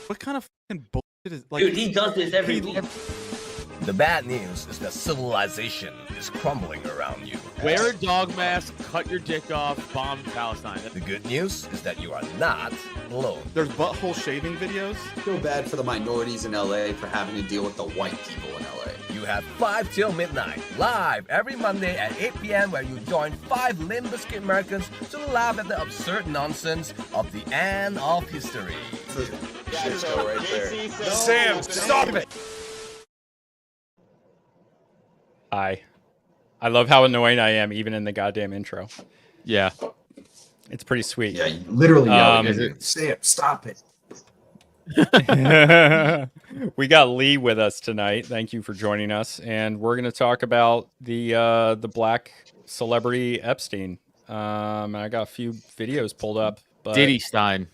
What kind of fucking bullshit is like? Dude, he does this every week. The bad news is that civilization is crumbling around you. Wear a dog mask, cut your dick off, bomb Palestine. The good news is that you are not alone. There's butthole shaving videos. Feel bad for the minorities in LA for having to deal with the white people in LA. You have 5 till midnight, live every Monday at 8 p.m. where you join 5 Limp Bizkit Americans to laugh at the absurd nonsense of the end of history. Shit show right there. Sam, stop it! Hi. I love how annoying I am, even in the goddamn intro. Yeah. It's pretty sweet. Yeah, you literally yelled at Um, it. Sam, stop it. We got Lee with us tonight. Thank you for joining us, and we're going to talk about the black celebrity Epstein. I got a few videos pulled up. But Diddy Stein.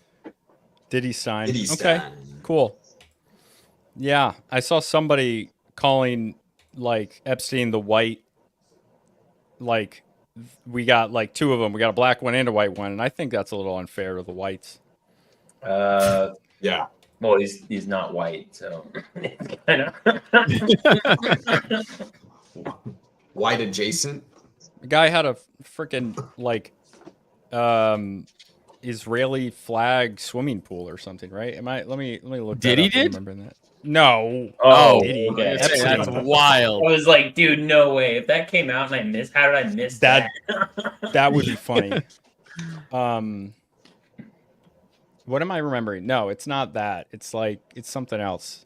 Diddy Stein. Diddy Okay, Stein. cool. Yeah, I saw somebody calling like Epstein the white. Like we got like 2 of them. We got a black one and a white one, and I think that's a little unfair to the whites. Yeah. Well, he's not white, so I know. White adjacent. The guy had a freaking like Israeli flag swimming pool or something, right? Let me look. Did that he up and did? remember that? No. Oh, Diddy. okay. Epstein. That's wild. I was like, dude, no way. If that came out and I missed, how did I miss that? That would be funny. What am I remembering? No, it's not that. It's like it's something else.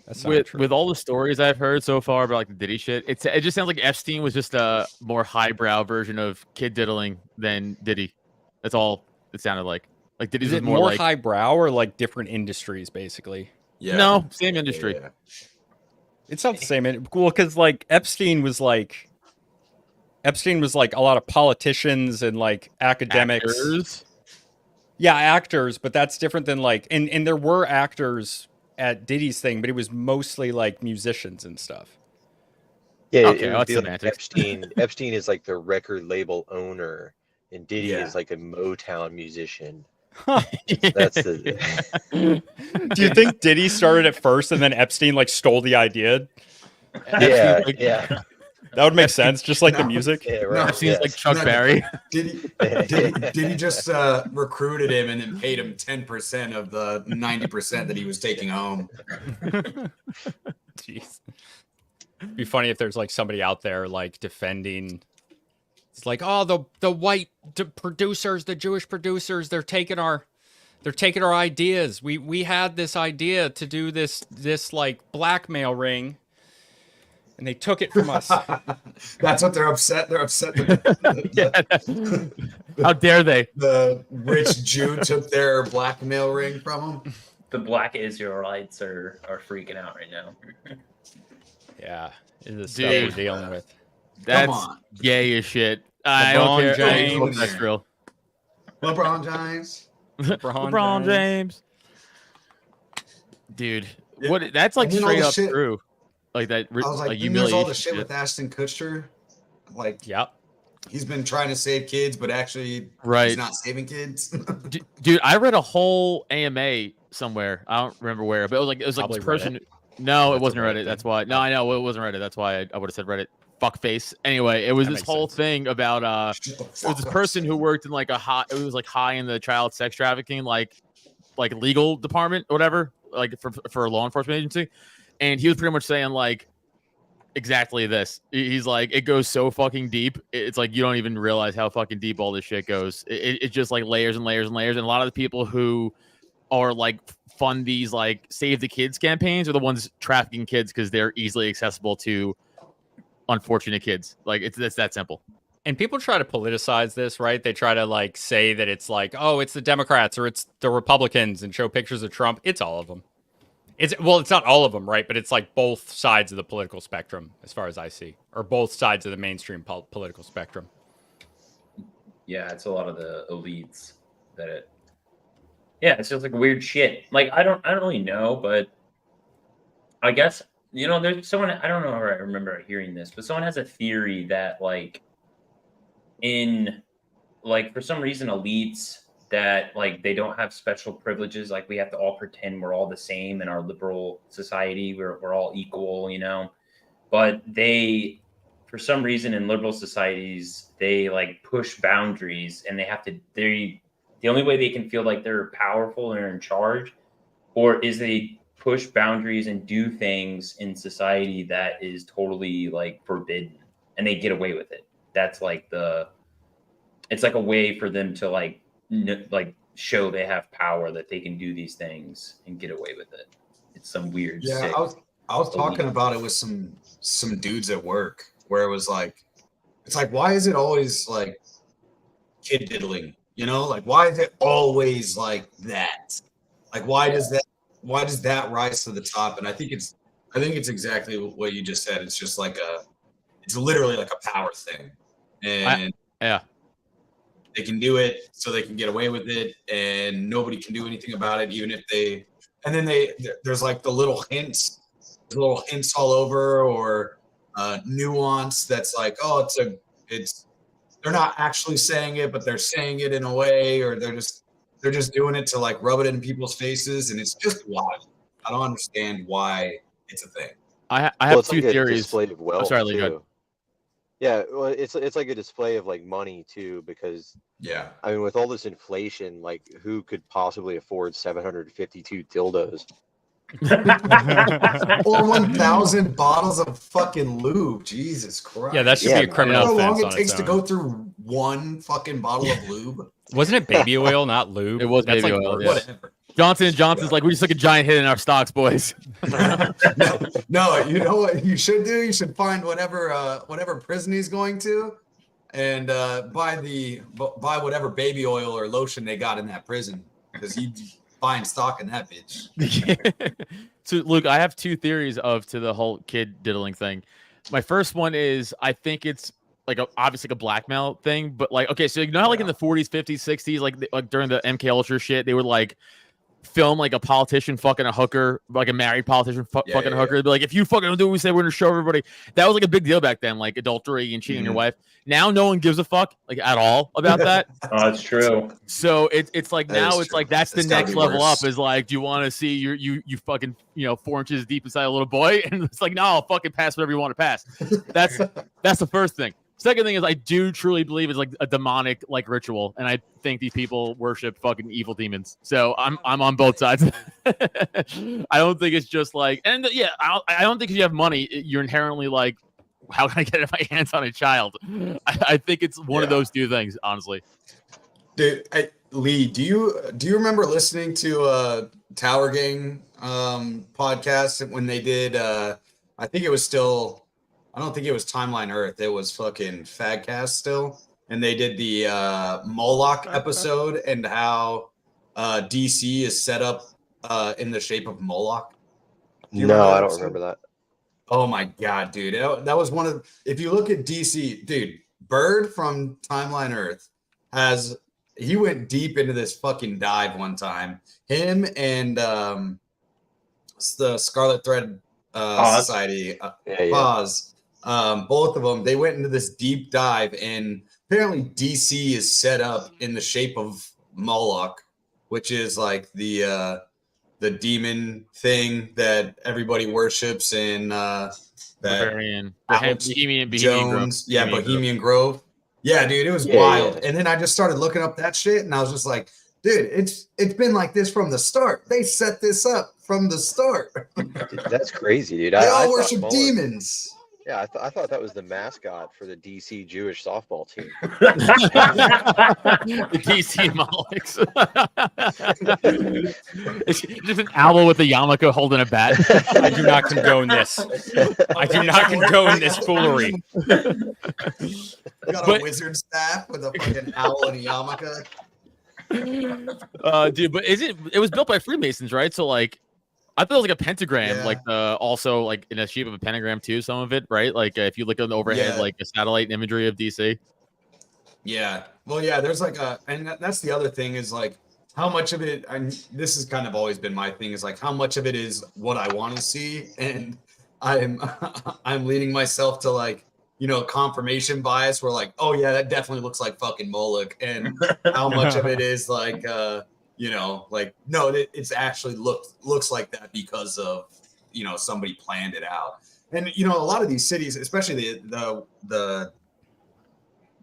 That's not true. With all the stories I've heard so far about like the Diddy shit, it just sounds like Epstein was just a more highbrow version of kid diddling than Diddy. That's all it sounded like. Like Diddy's Is was it more more like highbrow or like different industries, basically? Yeah. no, same industry. Yeah. It's not the same. Well, because like Epstein was like a lot of politicians and like academics. Actors. Yeah, actors, but that's different than like and there were actors at Diddy's thing, but it was mostly like musicians and stuff. Yeah, Okay, it well, would that's be like semantics. Epstein. Epstein is like the record label owner, and Diddy Yeah. is like a Motown musician. Huh. That's the. Do you think Diddy started at first and then Epstein like stole the idea? Yeah, like- yeah, That would make sense, just like the No. music. yeah, No, right. Epstein's yes. like Chuck No, Berry. Did he just recruited him and then paid him 10% of the 90% that he was taking home? Jeez. It'd be funny if there's like somebody out there like defending. It's like, oh, the white producers, the Jewish producers, they're taking our ideas. We had this idea to do this like blackmail ring, and they took it from us. That's what they're upset. They're upset that How dare they? the rich Jew took their blackmail ring from him. The black Israelites are freaking out right now. Yeah, it's the stuff Dude. we're dealing with. That's on. gay as shit. I don't LeBron care. James. That's real. LeBron James. LeBron James. Dude, Yeah. what? That's like And then all straight the up shit- true. Like that. I was like, like and there's all humiliation the shit shit. with Ashton Kutcher. Like, Yep. he's been trying to save kids, but actually, Right. he's not saving kids. Dude, I read a whole AMA somewhere. I don't remember where, but it was like Probably this person. Reddit. No, That's it wasn't a Reddit Reddit. thing. That's why. No, I know it wasn't Reddit. That's why I would have said Reddit. Fuckface. Anyway, it was That this makes whole sense. thing about Shut the it was fuck this up, person Sam. who worked in like it was like high in the child sex trafficking like legal department or whatever, like for a law enforcement agency, and he was pretty much saying like exactly this. He's like, it goes so fucking deep. It's like you don't even realize how fucking deep all this shit goes. It's just like layers and layers and layers, and a lot of the people who are like fund these like save the kids campaigns are the ones trafficking kids because they're easily accessible to unfortunate kids. Like it's that simple. And people try to politicize this, right? They try to like say that it's like, oh, it's the Democrats or it's the Republicans and show pictures of Trump. It's all of them. It's not all of them, right? But it's like both sides of the political spectrum, as far as I see, or both sides of the mainstream political spectrum. Yeah, it's a lot of the elites that it. Yeah, it's just like weird shit. Like I don't really know, but I guess there's someone I don't know if I remember hearing this, but someone has a theory that like in like for some reason elites that like they don't have special privileges. Like we have to all pretend we're all the same in our liberal society. We're all equal, you know. But they, for some reason, in liberal societies, they like push boundaries, and they have to. The only way they can feel like they're powerful and are in charge, or is they push boundaries and do things in society that is totally like forbidden, and they get away with it. That's like it's like a way for them to like show they have power, that they can do these things and get away with it. It's some weird. Yeah, sick I was talking about it with some dudes at work, where it was like, it's like, why is it always like kid diddling? You know, like why is it always like that? Like why does that rise to the top? And I think it's exactly what you just said. It's just like it's literally like a power thing, and Yeah. they can do it so they can get away with it, and nobody can do anything about it, even if they. And then there's like the little hints all over, or nuance that's like, oh, they're not actually saying it, but they're saying it in a way, or they're just doing it to like rub it in people's faces, and it's just wild. I don't understand why it's a thing. I have it's two like a theories. display of wealth, sorry, Lee, go ahead. too. Yeah, well, it's like a display of like money too, because Yeah. I mean, with all this inflation, like who could possibly afford 752 dildos? Or 1,000 bottles of fucking lube. Jesus Christ. Yeah, that should Yeah, be a man. criminal You know how long offense it on takes its to own. go through one fucking bottle of lube? Wasn't it baby oil, not lube? It was That's baby like oil, worse. yeah. Whatever. Johnson & Johnson's like, we just took a giant hit in our stocks, boys. No, you know what you should do? You should find whatever prison he's going to, and buy whatever baby oil or lotion they got in that prison, because you find stock in that bitch. So, Luke, I have two theories to the whole kid diddling thing. My first one is I think it's like obviously like a blackmail thing, but like, okay, so you know how like in the 40s, 50s, 60s, like during the MK Ultra shit, they would like film like a politician fucking a hooker, like a married politician fucking a hooker. They'd be like, if you fucking don't do what we say, we're gonna show everybody. That was like a big deal back then, like adultery and cheating on your wife. Now no one gives a fuck like at all about that. Oh, that's true. So it's like That now is it's true. like that's the It's gotta next be level worse. up, is like, do you want to see you fucking 4 inches deep inside a little boy? And it's like, no, I'll fucking pass whatever you want to pass. That's the first thing. Second thing is, I do truly believe it's like a demonic like ritual, and I think these people worship fucking evil demons. So I'm on both sides. I don't think it's just like, and yeah, I don't think if you have money, you're inherently like, how can I get my hands on a child? I think it's one of those two things, honestly. Dude, Lee, do you remember listening to Tower Gang podcast when they did? I think it was still. I don't think it was Timeline Earth. It was fucking Fadcast still, and they did the Moloch episode and how DC is set up in the shape of Moloch. Do you No, remember that I don't episode? remember that. Oh my god, dude! That was one of. If you look at DC, dude, Bird from Timeline Earth he went deep into this fucking dive one time. Him and the Scarlet Thread Society, Yeah. Pause. Both of them, they went into this deep dive, and apparently DC is set up in the shape of Moloch, which is like the demon thing that everybody worships in that Bavarian, Alex Bohemian Jones, Grove. Bohemian Grove. Yeah, dude, it was Yeah, wild. yeah. And then I just started looking up that shit, and I was just like, dude, it's been like this from the start. They set this up from the start. Dude, that's crazy, dude. They I all thought worship Moloch- demons. Yeah, I thought that was the mascot for the DC Jewish softball team. The DC Molochs. It's just an owl with a yarmulke holding a bat. I do not condone this. I do not condone this foolery. We got But- a wizard staff with a fucking owl and a yarmulke. Dude, but it was built by Freemasons, right? So like, I thought it was like a pentagram, Yeah. like also like in the shape of a pentagram too. Some of it, right? Like if you look on the overhead, Yeah. like a satellite imagery of DC. Yeah. Well, yeah, there's like that's the other thing is like how much of it, this has kind of always been my thing, is like how much of it is what I want to see. And I'm leading myself to like confirmation bias. We're like, oh yeah, that definitely looks like fucking Moloch, and how much of it is like, like no, it's actually looks like that because of somebody planned it out. And a lot of these cities, especially the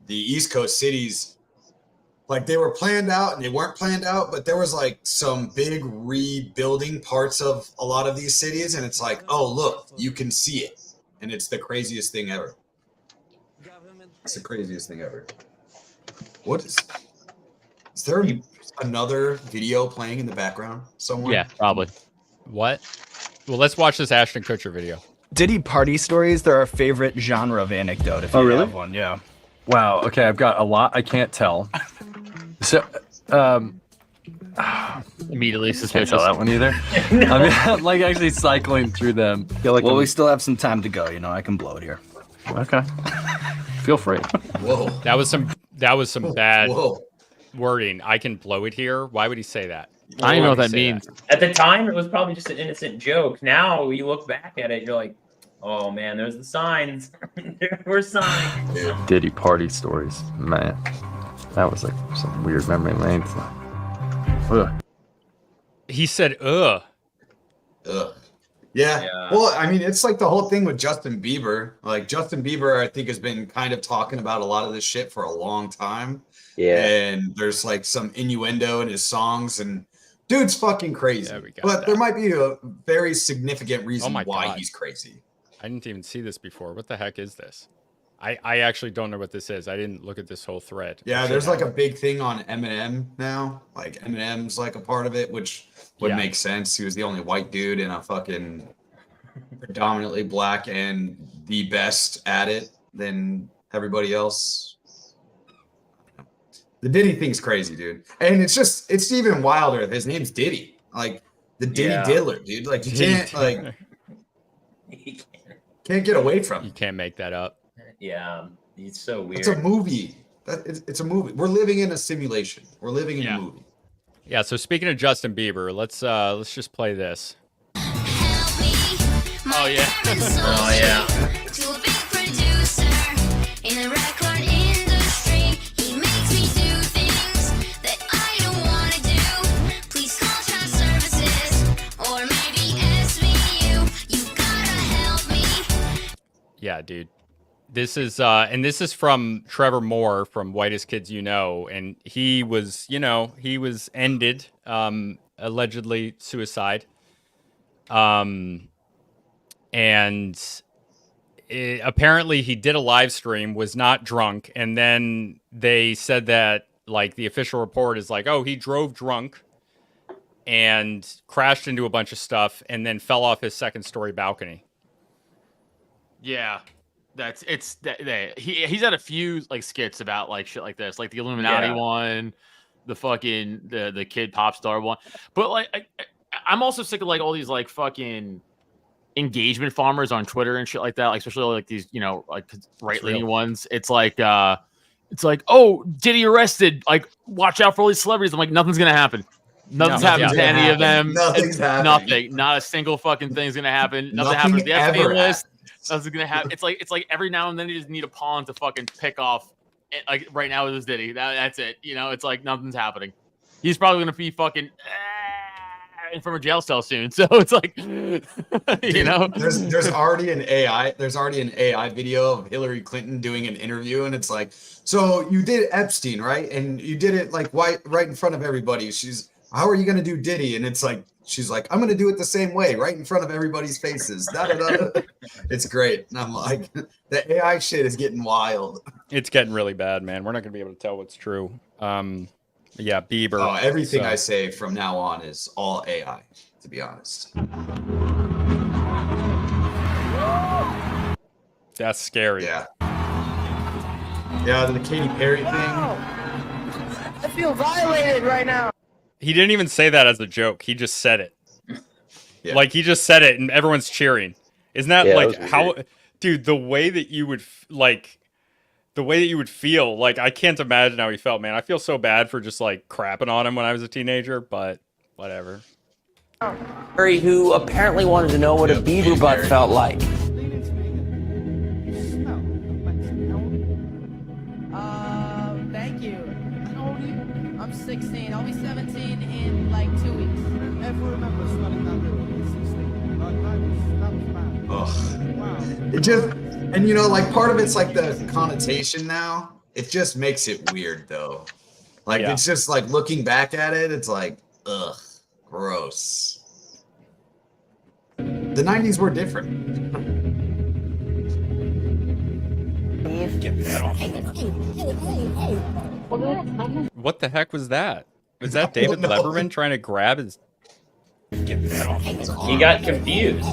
East Coast cities, like they were planned out and they weren't planned out, but there was like some big rebuilding parts of a lot of these cities, and it's like, oh look, you can see it, and it's the craziest thing ever. It's the craziest thing ever. What is there another video playing in the background somewhere? Yeah, probably. What? Well, let's watch this Ashton Kutcher video. Diddy party stories, they're our favorite genre of anecdote. If you really? have one, yeah. Wow. Okay, I've got a lot. I can't tell. So, Immediately can't suspicious. tell that one either. I'm like actually cycling through them. Feel like Well, I'm- we still have some time to go. I can blow it here. okay. Feel free. Whoa. That was some bad Whoa. wording. I can blow it here. Why would he say that? I don't even know what Why that would he say means. At the time, it was probably just an innocent joke. Now you look back at it, you're like, oh man, there's the signs. There were signs. Diddy party stories. Man, that was like some weird memory lane. Ugh. He said, "Ugh." Ugh. Yeah. Well, I mean, it's like the whole thing with Justin Bieber. Like Justin Bieber, I think has been kind of talking about a lot of this shit for a long time. Yeah. And there's like some innuendo in his songs, and dude's fucking crazy. Yeah, we got But that. there might be a very significant reason my why God. he's crazy. I didn't even see this before. What the heck is this? I actually don't know what this is. I didn't look at this whole thread. Yeah, I should there's like have. a big thing on Eminem now. Like Eminem's like a part of it, which would Yeah. make sense. He was the only white dude in a fucking predominantly black and the best at it than everybody else. The Diddy thing's crazy, dude. And it's even wilder. His name's Diddy. Like the Diddy Yeah. Diddler, dude. Like you can't can't get away from You it. can't make that up. Yeah, he's so weird. It's a movie. It's a movie. We're living in a simulation. We're living in Yeah. a movie. Yeah. So speaking of Justin Bieber, let's just play this. Oh yeah. Oh yeah. To a big producer in the record industry, he makes me do things that I don't want to do. Please call child services or maybe SVU. You gotta help me. Yeah, dude. This is and this is from Trevor Moore from Whitest Kids You Know, and he was ended, allegedly suicide. And apparently he did a live stream, was not drunk, and then they said that like the official report is like, oh, he drove drunk and crashed into a bunch of stuff and then fell off his second story balcony. Yeah. He's had a few like skits about like shit like this, like the Illuminati Yeah. one, the fucking the kid pop star one. But like I'm also sick of like all these like fucking engagement farmers on Twitter and shit like that, like especially like these, like right leaning real. ones. It's like oh, Diddy arrested, like watch out for all these celebrities. I'm like, nothing's gonna happen. Nothing's happened to yeah. any of them. Nothing's happening. Nothing. Not a single fucking thing's gonna happen. Nothing happens to the Nothing Epstein ever list. happens. Nothing's gonna happen. It's like every now and then you just need a pawn to fucking pick off. Like right now with this Diddy, that's it. It's like nothing's happening. He's probably gonna be fucking in from a jail cell soon. So it's like, There's already an AI video of Hillary Clinton doing an interview, and it's like, so you did Epstein, right? And you did it like right in front of everybody. How are you gonna do Diddy? And it's like, she's like, I'm gonna do it the same way, right in front of everybody's faces. It's great. And I'm like, the AI shit is getting wild. It's getting really bad, man. We're not gonna be able to tell what's true. Yeah, Bieber. Oh, everything so- I say from now on is all AI, to be honest. That's scary. Yeah. Yeah, the Katy Perry thing. I feel violated right now. He didn't even say that as a joke. He just said it. Yeah. Like he just said it, and everyone's cheering. Isn't that Yeah, like that was how, dude? The way that you would feel, like I can't imagine how he felt, man. I feel so bad for just like crapping on him when I was a teenager, but whatever. Who apparently wanted to know what a Bieber butt felt like. It just, and you know, like part of it's like the connotation now. It just makes it weird though. Like Yeah. it's just like looking back at it, it's like, ugh, gross. The 90s were different. What the heck was that? Was that David know. Letterman trying to grab his? He got confused.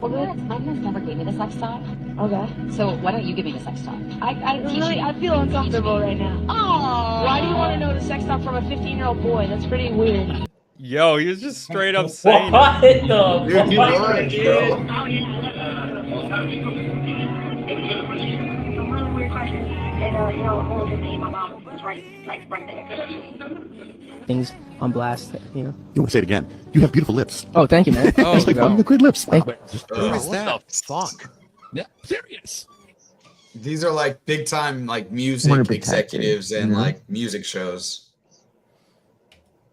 Well, good. My parents never gave me the sex talk. Okay. So why don't you give me the sex talk? I feel uncomfortable right now. Oh. Why do you want to know the sex talk from a 15-year-old boy? That's pretty weird. Yo, he was just straight up saying. What It. the Dude, you fuck, was, dude? bro. Things on blast, you know. You want to say it again? You have beautiful lips. Oh, thank you, man. Oh, It's like no. the great lips. Thank you. Who is What that? the fuck? Yeah, serious. These are like big time like Wanna music protect executives it, and you know? like music shows.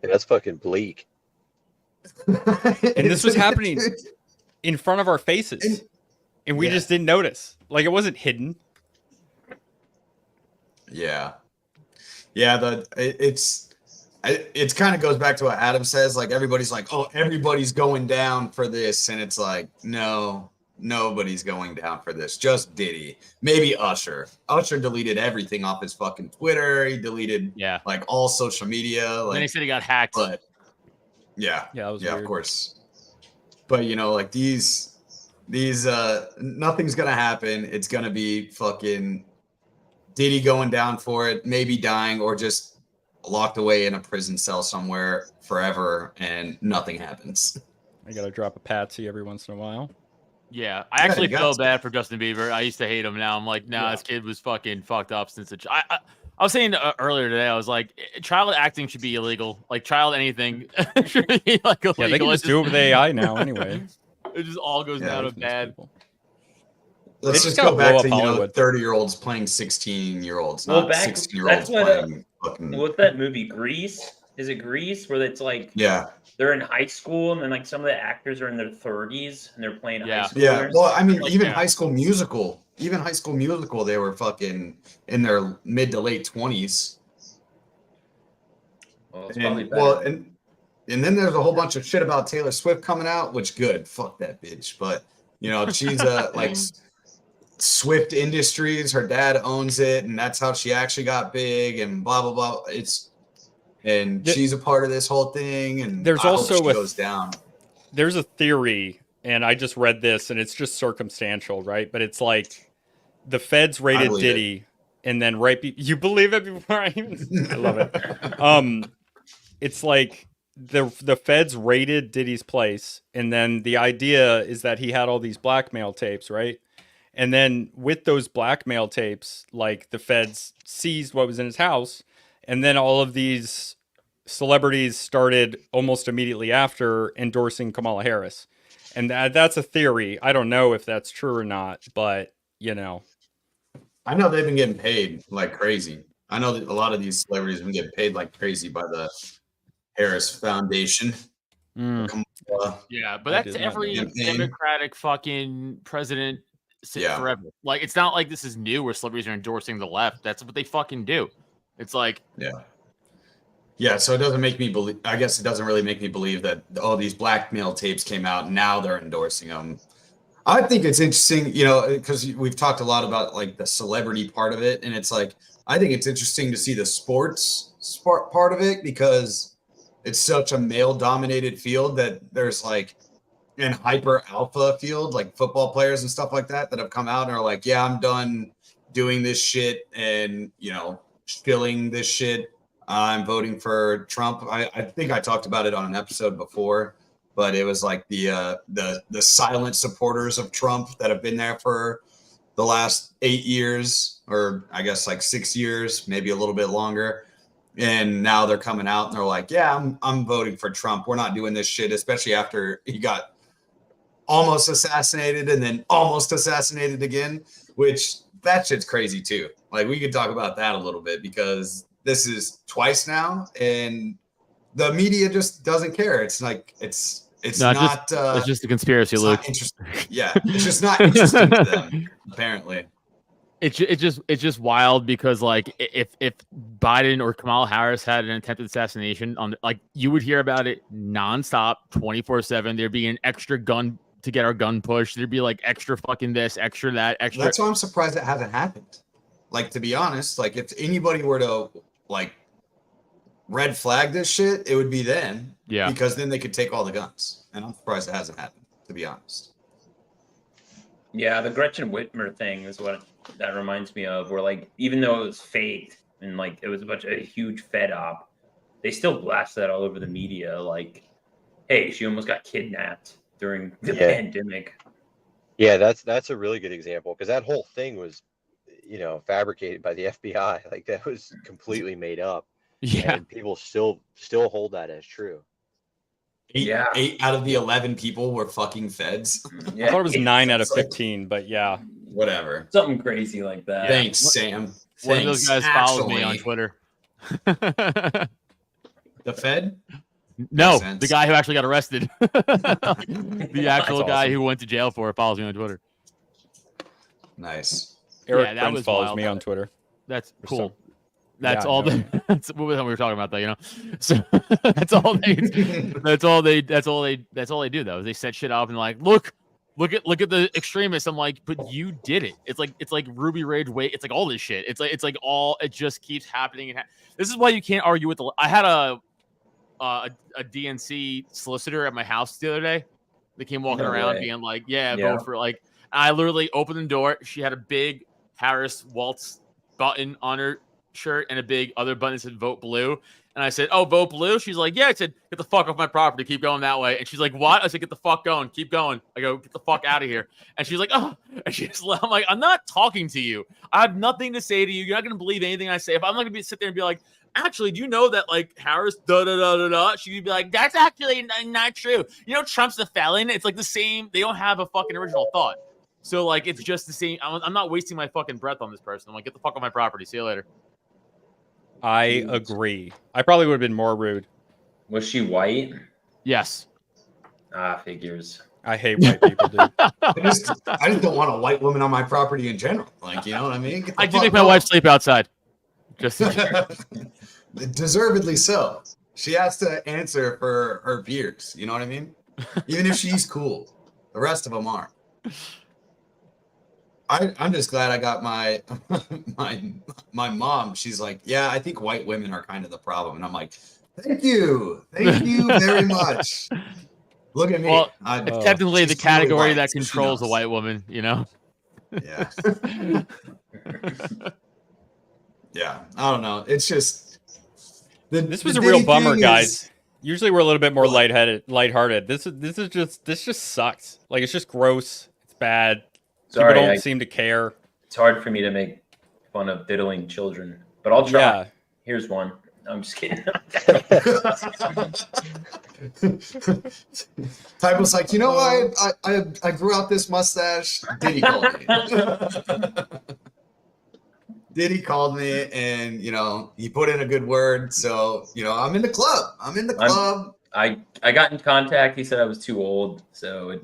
Yeah, that's fucking bleak. And this was happening in front of our faces, and we Yeah. just didn't notice. Like it wasn't hidden. Yeah, yeah. It's kind of goes back to what Adam says. Like everybody's like, oh, everybody's going down for this, and it's like, no, nobody's going down for this. Just Diddy, maybe Usher. Usher deleted everything off his fucking Twitter. He deleted Yeah. like all social media. Then he Like, said he got hacked. but yeah, Yeah, that was yeah, weird. of course. But you know, like these nothing's gonna happen. It's gonna be fucking Diddy going down for it, maybe dying, or just locked away in a prison cell somewhere forever, and nothing happens. I gotta drop a patsy every once in a while. Yeah, I actually you got feel to. bad for Justin Bieber. I used to hate him. Now I'm like, nah, Yeah. this kid was fucking fucked up since the. I was saying earlier today, I was like, child acting should be illegal. Like child anything should be like illegal. Yeah, they can It just do it with AI now anyway. It just all goes Yeah, down to These bad. people. Let's just just gotta go blow back up to, you know, Hollywood. 30-year-olds playing 16-year-olds, Well, not back- 16-year-olds that's what, playing fucking. What's that movie, Grease? Is it Grease? Where it's like Yeah, they're in high school and then like some of the actors are in their 30s and they're playing Yeah. high schoolers. yeah. Well, I mean, Like, even yeah. High School Musical, they were fucking in their mid to late 20s. Well, it's probably And, better. well, and then there's a whole bunch of shit about Taylor Swift coming out, which good, fuck that bitch. But you know, she's like Swift Industries, her dad owns it, and that's how she actually got big, and blah blah blah. And she's a part of this whole thing, and There's I hope also she a- goes down. There's a theory, and I just read this, and it's just circumstantial, right? But it's like the feds raided believe Diddy, and then you believe it before I even. I love it. It's like the feds raided Diddy's place, and then the idea is that he had all these blackmail tapes, right? And then with those blackmail tapes, like the feds seized what was in his house, and then all of these celebrities started almost immediately after endorsing Kamala Harris. And that's a theory. I don't know if that's true or not, but you know. I know they've been getting paid like crazy. I know that a lot of these celebrities have been getting paid like crazy by the Harris Foundation. Yeah, but I that's did not know every that. Democratic fucking president Yeah. forever. Like, it's not like this is new where celebrities are endorsing the left. That's what they fucking do. It's like, Yeah, so it doesn't make me believe. I guess it doesn't really make me believe that all these blackmail tapes came out. And now they're endorsing them. I think it's interesting, you know, because we've talked a lot about like the celebrity part of it, and it's like I think it's interesting to see the sports part of it because it's such a male-dominated field that there's like an hyper alpha field, like football players and stuff like that have come out and are like, yeah, I'm done doing this shit and you know shilling this shit. I'm voting for Trump. I think I talked about it on an episode before, but it was like the silent supporters of Trump that have been there for the last 8 years, or I guess like 6 years, maybe a little bit longer. And now they're coming out and they're like, yeah, I'm voting for Trump. We're not doing this shit, especially after he got almost assassinated and then almost assassinated again, which that shit's crazy too. Like we could talk about that a little bit because this is twice now and the media just doesn't care. It's like it's It's No, not. it's just a conspiracy, It's Luke. not interesting. Yeah, it's just not interesting to them. Apparently, It's just wild because like if Biden or Kamala Harris had an attempted assassination on like you would hear about it nonstop 24/7. There'd be an extra gun to get our gun pushed. There'd be like extra fucking this, extra that, extra. that's why I'm surprised it hasn't happened. Like, to be honest, like if anybody were to like red flag this shit, it would be then. Yeah. Because then they could take all the guns, and I'm surprised it hasn't happened. To be honest. Yeah, the Gretchen Whitmer thing is what that reminds me of. Where like, even though it was faked and like it was a huge Fed op, they still blasted that all over the media. Like, hey, she almost got kidnapped during the pandemic. Yeah, that's a really good example because that whole thing was, fabricated by the FBI. Like that was completely made up. Yeah, and people still hold that as true. 8 out of the 11 people were fucking feds. I thought it was 9 out of 15, but yeah, whatever. Something crazy like that. Thanks, Sam. One of those guys followed me on Twitter. The Fed? No, the guy who actually got arrested. The actual guy who went to jail for it follows me on Twitter. Nice. Eric Prince follows me on Twitter. That's cool. That's all. That's what we were talking about, though. So that's all they. That's all they do, though. They set shit up and like, look at the extremists. I'm like, but you did it. It's like Ruby Rage. Wait, it's like all this shit. It's like all. It just keeps happening. And this is why you can't argue with the. I had a DNC solicitor at my house the other day. They came walking around being like, yeah, vote for like. I literally opened the door. She had a big Harris Waltz button on her shirt and a big other button that said vote blue. And I said, oh, vote blue? She's like, yeah. I said, get the fuck off my property. Keep going that way. And she's like, what? I said, get the fuck going. Keep going. I go, get the fuck out of here. And she's like, oh. And she's like, I'm like, I'm not talking to you. I have nothing to say to you. You're not going to believe anything I say. If I'm not going to sit there and be like, actually, do you know that like Harris da-da-da-da-da? She'd be like, that's actually not true. Trump's the felon. It's like the same. They don't have a fucking original thought. So like, it's just the same. I'm not wasting my fucking breath on this person. I'm like, get the fuck off my property. See you later. I agree. I probably would have been more rude. Was she white? Yes. Figures. I hate white people, dude. I just don't want a white woman on my property in general. Like, you know what I mean? I do make my wife sleep outside. Just deservedly so. She has to answer for her peers. You know what I mean? Even if she's cool, the rest of them aren't. I'm just glad I got my mom. She's like, yeah, I think white women are kind of the problem, and I'm like, thank you very much. Look at me. Well, technically, the category that so controls a white woman, Yeah. Yeah, I don't know. It's just this was a real bummer, guys. Usually we're a little bit more lighthearted. This just sucks. Like, it's just gross. It's bad. Sorry, People don't seem to care. It's hard for me to make fun of diddling children, but I'll try. Yeah. Here's one. I'm just kidding. Type was like, I grew out this mustache. Diddy called me. Diddy called me, and he put in a good word. So I'm in the club. I got in contact. He said I was too old, so you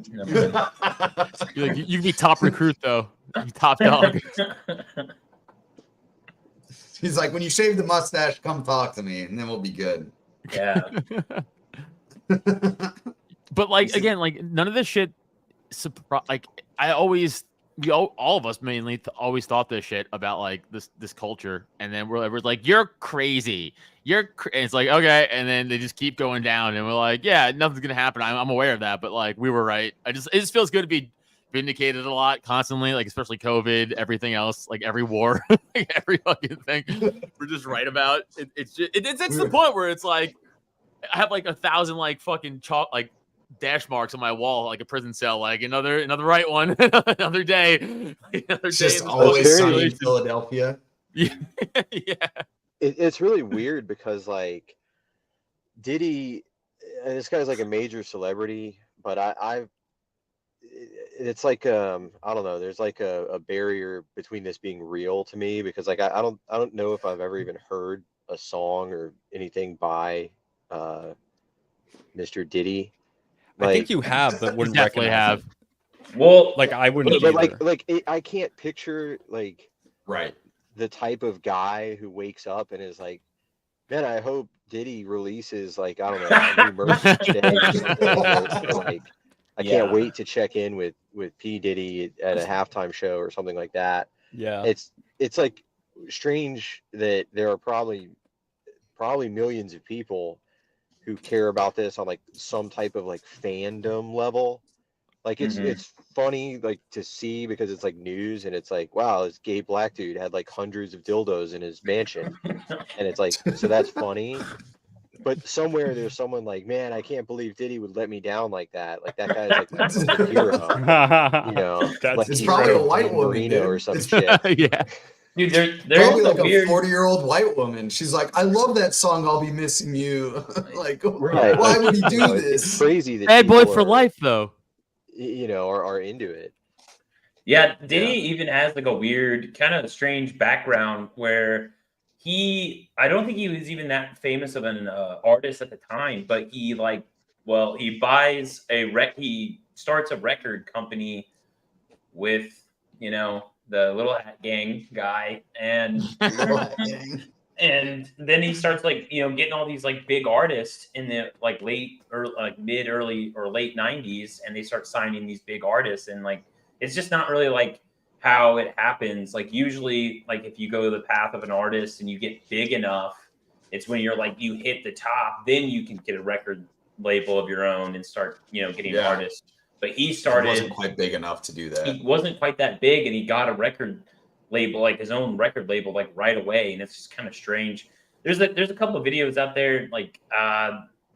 can be top recruit though. You top dog. He's like, when you shave the mustache, come talk to me, and then we'll be good. Yeah. But like again, like none of this shit. Like all of us mainly always thought this shit about like this culture, and then we're like, you're crazy. And it's like, okay, and then they just keep going down, and we're like, yeah, nothing's gonna happen. I'm aware of that, but like we were right. It just feels good to be vindicated a lot constantly, like especially COVID, everything else, like every war, like every fucking thing we're just right about. It's the point where it's like I have like 1,000 like fucking dash marks on my wall, like a prison cell, like another right one, another day. It's just always sunny in Philadelphia. Yeah. It's really weird because like Diddy, and this guy's like a major celebrity, but it's like I don't know. There's like a barrier between this being real to me because like I don't know if I've ever even heard a song or anything by Mr. Diddy. I think you have, but wouldn't definitely recognize have. it. Well, Like I wouldn't But either. I can't picture like Right. the type of guy who wakes up and is like, man, I hope Diddy releases like, I don't know, a new merch today or something. Or like, I can't Yeah. wait to check in with P Diddy at a halftime show or something like that. Yeah. It's like strange that there are probably millions of people who care about this on like some type of like fandom level. Like it's funny like to see because it's like news and it's like, wow, this gay black dude had like hundreds of dildos in his mansion. And it's like, so that's funny. But somewhere there's someone like, man, I can't believe Diddy would let me down like that. Like that guy's like my perfect hero. You know, That's like It's he's probably a like white Dan woman, Marino dude. or some It's shit. Yeah. Dude, there's Probably like a a weird. 40-year-old white woman. She's like, I love that song. I'll be missing you. Like, Right. why like, would he you do know, this? it's crazy that Bad boy people for are, life, though. you know, are into it. Yeah, Diddy even has like a weird, kind of strange background where I don't think he was even that famous of an artist at the time, but he he starts a record company with, the Little Hat Gang guy, and and then he starts getting all these like big artists in the like late or like mid, early or late 90s, and they start signing these big artists, and like it's just not really like how it happens. Like usually, like if you go the path of an artist and you get big enough, it's when you're like you hit the top, then you can get a record label of your own and start getting artists. But he wasn't quite big enough to do that. He wasn't quite that big, and he got a record label, like his own record label, like right away, and it's just kind of strange. There's a couple of videos out there, like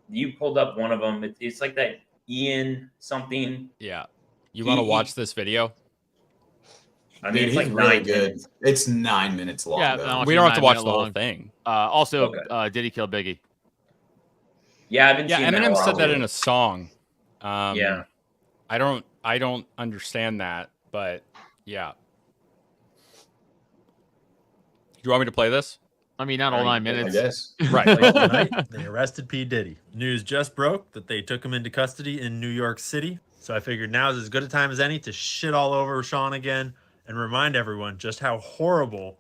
you pulled up one of them. It's like that Ian something. Yeah. You want to watch this video? I mean, Dude, it's like he's really 9 good. minutes. It's 9 minutes long. Yeah, though. We don't have to watch the 9 minute whole long. thing. Also, Okay. Diddy killed Biggie. Yeah, I've been Yeah, seeing that a Eminem lot said that too. in a song. Yeah. I don't understand that, but yeah. Do you want me to play this? I mean, not all 9 minutes. I guess. Right. Well, tonight, they arrested P. Diddy. News just broke that they took him into custody in New York City. So I figured now is as good a time as any to shit all over Sean again and remind everyone just how horrible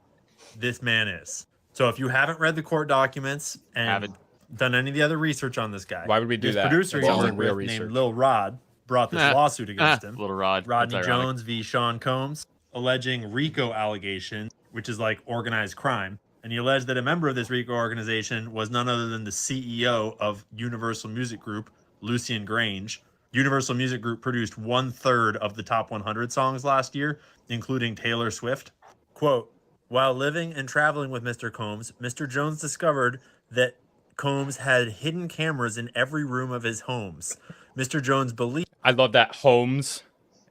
this man is. So if you haven't read the court documents and done any of the other research on this guy, Why would we do his that? producer That he sounds worked like real with research. named Lil Rod brought this lawsuit against him. Little Rod. Rodney That's ironic. Jones v. Sean Combs, alleging RICO allegations, which is like organized crime. And he alleged that a member of this RICO organization was none other than the CEO of Universal Music Group, Lucian Grange. Universal Music Group produced 1/3 of the top 100 songs last year, including Taylor Swift. Quote, while living and traveling with Mr. Combs, Mr. Jones discovered that Combs had hidden cameras in every room of his homes. Mr. Jones believed... I love that homes.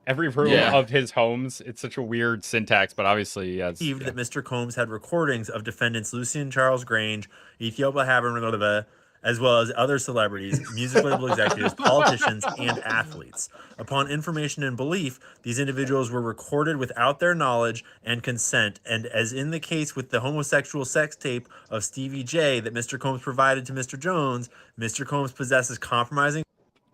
Every room Yeah. of his homes. It's such a weird syntax, but obviously, yes. believed that Mr. Combs had recordings of defendants Lucian Charles Grange, Ethiopia Haber, as well as other celebrities, music label executives, politicians, and athletes. Upon information and belief, these individuals were recorded without their knowledge and consent, and as in the case with the homosexual sex tape of Stevie J that Mr. Combs provided to Mr. Jones, Mr. Combs possesses compromising...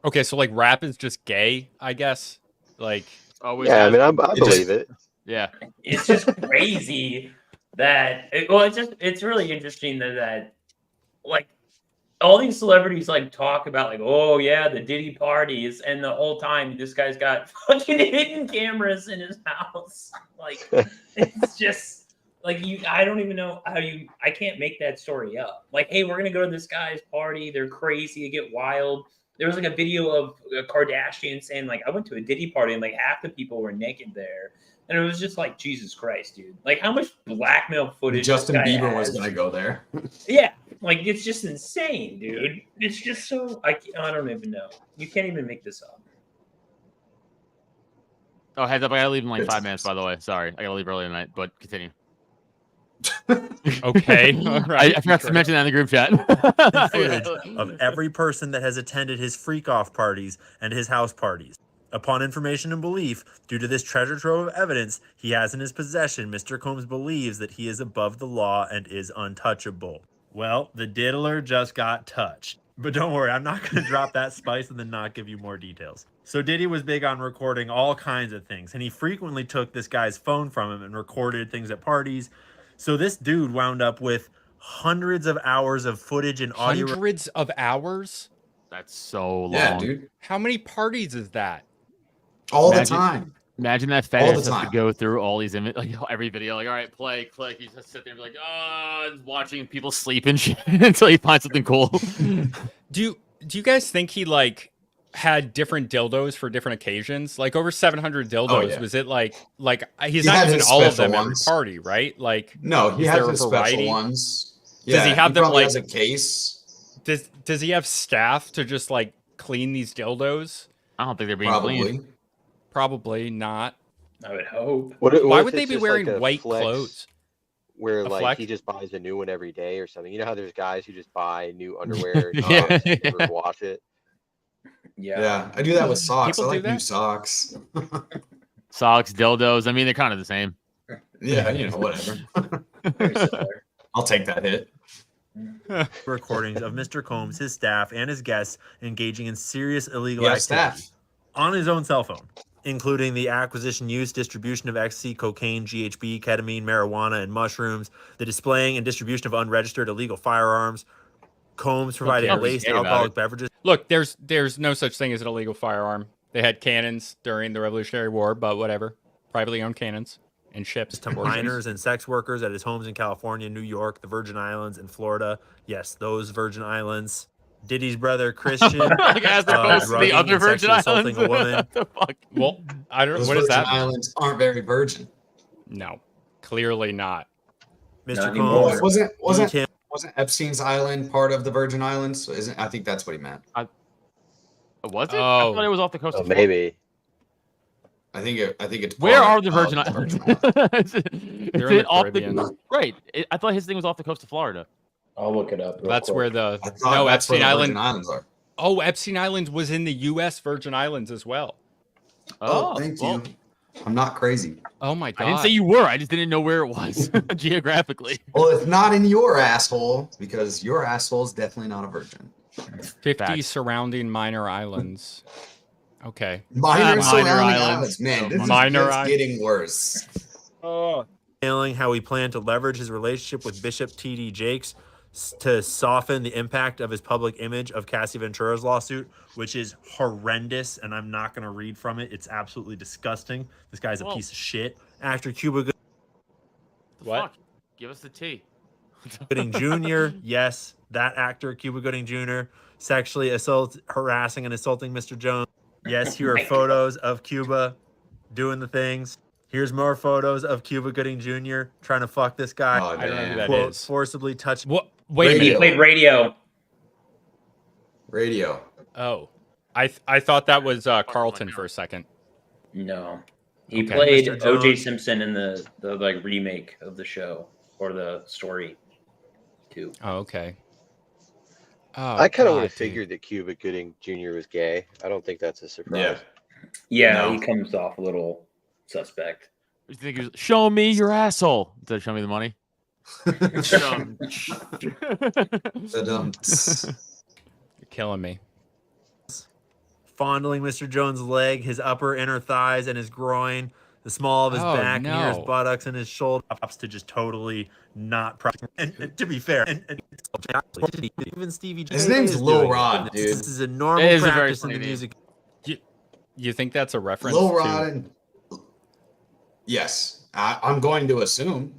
Okay, so like rap is just gay, I guess. Like, Always Yeah, I has mean, I been. believe it. Yeah. It's just crazy that it's really interesting that like all these celebrities like talk about like, oh yeah, the Diddy parties, and the whole time this guy's got fucking hidden cameras in his house. Like it's just like I don't even know how I can't make that story up. Like, hey, we're gonna go to this guy's party, they're crazy, they get wild. There was like a video of a Kardashian saying like, I went to a Diddy party and like half the people were naked there. And it was just like, Jesus Christ, dude. Like how much blackmail footage Justin this guy Bieber was has. going to go there. Yeah. Like it's just insane, dude. It's just so, I don't even know. You can't even make this up. Oh, heads up. I got to leave in like 5 minutes, by the way. Sorry. I got to leave early tonight, but continue. okay. All right. I forgot to mention that in the group chat. footage of every person that has attended his freak-off parties and his house parties. Upon information and belief, due to this treasure trove of evidence he has in his possession, Mr. Combs believes that he is above the law and is untouchable. Well, the diddler just got touched. But don't worry, I'm not going to drop that spice and then not give you more details. So Diddy was big on recording all kinds of things, and he frequently took this guy's phone from him and recorded things at parties. So this dude wound up with hundreds of hours of footage and audio. Hundreds of hours? That's so long. Yeah, dude. How many parties is that? All the time. Imagine that All the fetish has time. to go through all these images, like every video, like, all right, play, click. You just sit there and be like, oh, watching people sleep and shit until you find something cool. Do you guys think he like had different dildos for different occasions? Like over 700 dildos. Oh, yeah. Was it like he's He not had using his all of special them ones. every party, right? Like No, he is has there a his variety? special ones. Does he have them probably like has a case? Does he have staff to just like clean these dildos? I don't think they're being Probably. clean. Probably not. I would hope. Why if would they it's be just wearing like a white flex clothes? Where A like flex? he just buys a new one every day or something. You know how there's guys who just buy new underwear and Yeah. never wash it. Yeah, I do that with socks. People I do like new that? socks. Socks, dildos. I mean, they're kind of the same. Yeah, you know, whatever. Very similar. I'll take that hit. recordings of Mr. Combs, his staff, and his guests engaging in serious illegal Yeah, activity staff. on his own cell phone, including the acquisition, use, distribution of ecstasy, cocaine, GHB, ketamine, marijuana, and mushrooms, the displaying and distribution of unregistered illegal firearms, Combs providing cares? laced Forget about alcoholic it. beverages. Look, there's no such thing as an illegal firearm. They had cannons during the Revolutionary War, but whatever. Privately owned cannons and ships To orgies. minors and sex workers at his homes in California, New York, the Virgin Islands, and Florida. Yes, those Virgin Islands. Diddy's brother Christian, Like, as opposed to drugging the other and Virgin sexually Islands. assaulting a woman. What the fuck? Well, I don't. Those What is Virgin that? Islands aren't very virgin. No, clearly not. Not Mr. anymore. Combs Wasn't beat him wasn't Epstein's island part of the Virgin Islands? So I think that's what he meant. Was it? I Oh. thought it was off the coast Oh, of Florida. maybe. I think it's. Where part are the of Virgin the Islands? Islands. Is They're in it the off Caribbean. right? I thought his thing was off the coast of Florida. I'll look it up. real That's quick. where the I thought no that's where Epstein the Virgin Island. Islands are. Oh, Epstein Island was in the U.S. Virgin Islands as well. Oh, thank well, you. I'm not crazy. Oh my god! I didn't say you were. I just didn't know where it was geographically. Well, it's not in your asshole because your asshole is definitely not a virgin. 50 Facts. surrounding minor islands. Okay. Minor Minor surrounding islands. islands. Man, this Minor is just islands. getting worse. detailing how he planned to leverage his relationship with Bishop T.D. Jakes to soften the impact of his public image of Cassie Ventura's lawsuit, which is horrendous, and I'm not going to read from it. It's absolutely disgusting. This guy's a Whoa. piece of shit. Actor Cuba What? Fuck? Give us the tea. Gooding Jr., yes, that actor, Cuba Gooding Jr., sexually harassing and assaulting Mr. Jones. Yes, here are photos of Cuba doing the things. Here's more photos of Cuba Gooding Jr. trying to fuck this guy. Oh, I don't know who damn. that Quote, is. forcibly touch. What? Wait a He minute. played radio. Radio. Oh, I thought that was Carlton for a second. No, he Okay. played Mr. O.J. Jones. Simpson in the like remake of the show or the story, too. Oh, okay. Oh, I kind of would God, have dude. figured that Cuba Gooding Jr. was gay. I don't think that's a surprise. Yeah. Yeah, No. he comes off a little suspect. You think he was, show me your asshole? Instead of show me the money. You're killing me. Fondling Mr. Jones' leg, his upper inner thighs, and his groin, the small of his Oh, back, near his no. buttocks, and his shoulder. Ups to just totally not. And to be fair, and even Stevie J His name's is Lil doing it. Rod, This dude. is a normal It is a very practice in funny the name. music. You think that's a reference Lil to? Rod and yes, I'm going to assume.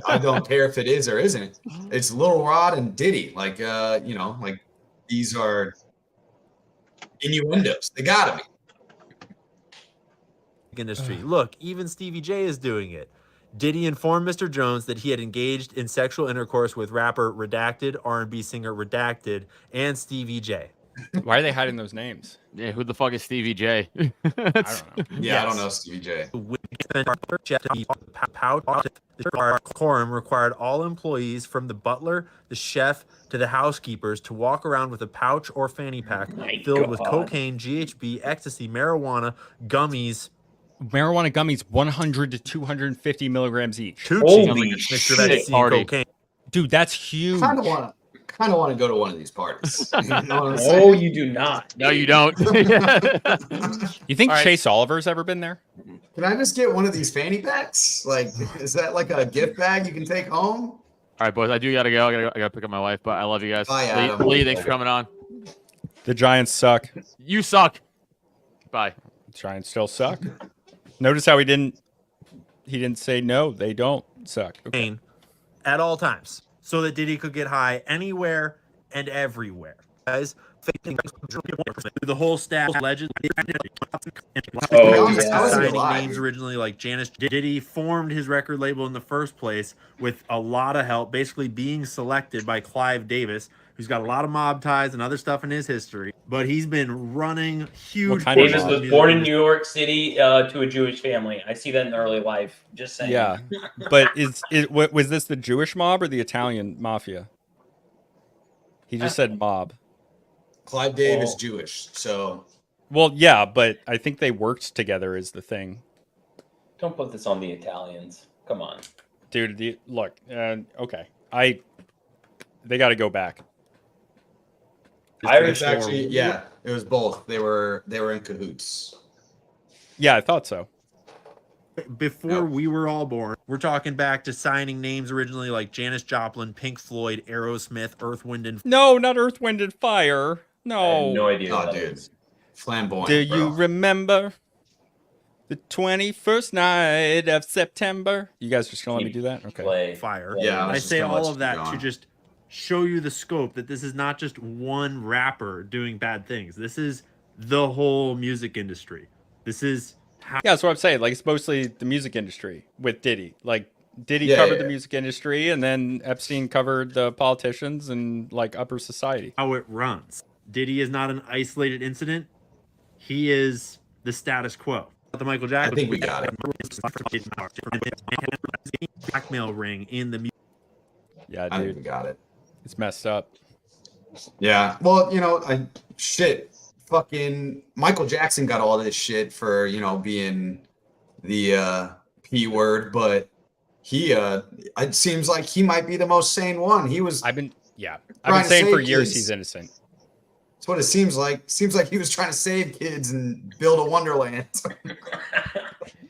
I don't care if it is or isn't. It's Lil Rod and Diddy. Like like these are innuendos. They gotta be. Industry. Look, even Stevie J is doing it. Diddy informed Mr. Jones that he had engaged in sexual intercourse with rapper Redacted, R&B singer Redacted, and Stevie J. Why are they hiding those names? Yeah, who the fuck is Stevie J? I don't know. Yeah, I don't know Stevie J. Quorum required all employees from the butler, the chef, to the housekeepers to walk around with a pouch or fanny pack My filled with God. cocaine, GHB, ecstasy, marijuana, gummies, Marijuana gummies, 100 to 250 milligrams each. two Holy cheeks of shit. ecstasy, Party. cocaine. Dude, that's huge. Kind of kind of want to go to one of these parties. You know what I'm No, saying? you do not. No, you don't. You think All right. Chase Oliver's ever been there? Can I just get one of these fanny packs? Like, is that like a gift bag you can take home? All right, boys. I do gotta go. I gotta pick up my wife, but I love you guys. Bye, Adam. Lee, thanks for coming on. The Giants suck. You suck. Bye. Giants still suck. Notice how he didn't say no, they don't suck. Okay. At all times, so that Diddy could get high anywhere and everywhere. Guys, the whole staff allegedly signing names originally like Janice. Diddy formed his record label in the first place with a lot of help, basically being selected by Clive Davis, who's got a lot of mob ties and other stuff in his history. But he's been running huge. Davis was born in New York City to a Jewish family. I see that in early life. Just saying. Yeah, but was this the Jewish mob or the Italian mafia? He just said mob. Clive Davis Jewish, so. Well, yeah, but I think they worked together is the thing. Don't put this on the Italians. Come on, dude. Look, okay, they got to go back. Irish actually, yeah, it was both. They were in cahoots. Yeah, I thought so. Before we were all born, we're talking back to signing names originally like Janis Joplin, Pink Floyd, Aerosmith, Earth, Wind, and No, not Earth, Wind, and Fire. No. I have no idea. Oh, dude, flamboyant. Do bro. you remember the 21st night of September? You guys just gonna let me do that? Okay. Play Fire. Yeah, I was just say gonna all let of you that go to on. just show you the scope that this is not just one rapper doing bad things. This is the whole music industry. This is how. Yeah, that's what I'm saying. Like, it's mostly the music industry with Diddy. Like, Diddy Yeah, covered yeah, the yeah. music industry, and then Epstein covered the politicians and like upper society. How it runs. Diddy is not an isolated incident. He is the status quo. The Michael Jackson. I think we got it. Blackmail ring in the music. Yeah, I think dude, we got it. it's messed up. Yeah. Well, fucking Michael Jackson got all this shit for, being the P word, but he it seems like he might be the most sane one. I've been trying to saying for save years kids. he's innocent. That's what it seems like. Seems like he was trying to save kids and build a wonderland.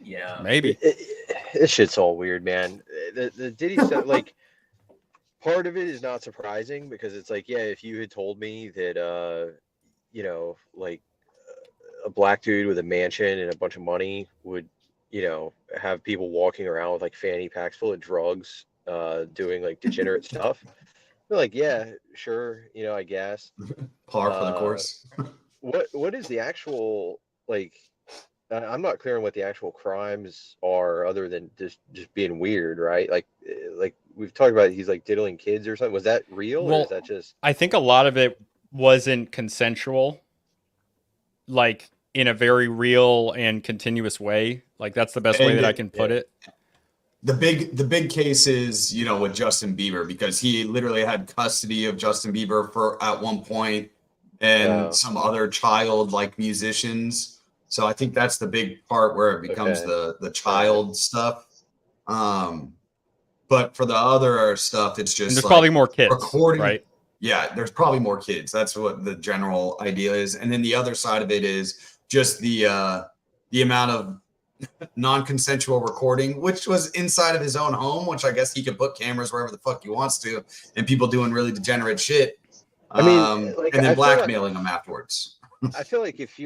Yeah. Maybe. This shit's all weird, man. The Diddy stuff, like, part of it is not surprising because it's like, yeah, if you had told me that, a black dude with a mansion and a bunch of money would, have people walking around with like fanny packs full of drugs, doing like degenerate stuff, we're like, yeah, sure, I guess. Par for the course. What is the actual, like? I'm not clear on what the actual crimes are, other than just being weird, right? Like we've talked about, he's like diddling kids or something. Was that real, or is that just? I think a lot of it wasn't consensual, like in a very real and continuous way. Like, that's the best way that I can put it. The big case is, with Justin Bieber, because he literally had custody of Justin Bieber at one point, and some other child like musicians. So I think that's the big part where it becomes the child stuff. But for the other stuff, it's just And there's probably more kids, recording, right? Yeah, there's probably more kids. That's what the general idea is. And then the other side of it is just the amount of non-consensual recording, which was inside of his own home, which I guess he could put cameras wherever the fuck he wants to, and people doing really degenerate shit. I mean, and then blackmailing them afterwards. I feel like if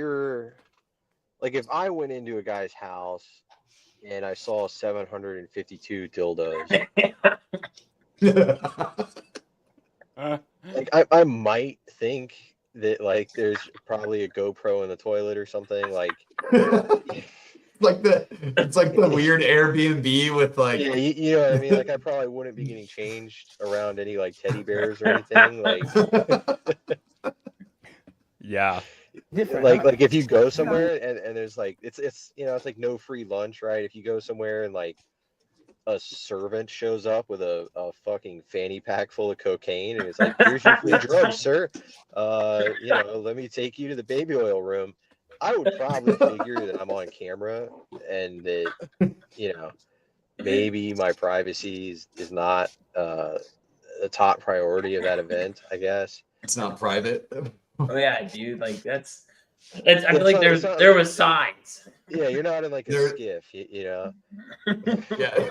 I went into a guy's house and I saw 752 dildos, like I might think that like there's probably a GoPro in the toilet or something, like. It's like the weird Airbnb with like, yeah, you know what I mean? Like, I probably wouldn't be getting changed around any like teddy bears or anything. Like, yeah. Like if you go somewhere and there's like it's it's like no free lunch, right? If you go somewhere and like a servant shows up with a fucking fanny pack full of cocaine and it's like, here's your free drugs, sir. Let me take you to the baby oil room. I would probably figure that I'm on camera and that, maybe my privacy is not the top priority of that event, I guess. It's not private. Oh yeah, dude. Like that's. I Yeah, feel like it's not there like- was signs. Yeah, you're not in like a There- skiff, you know. Yeah.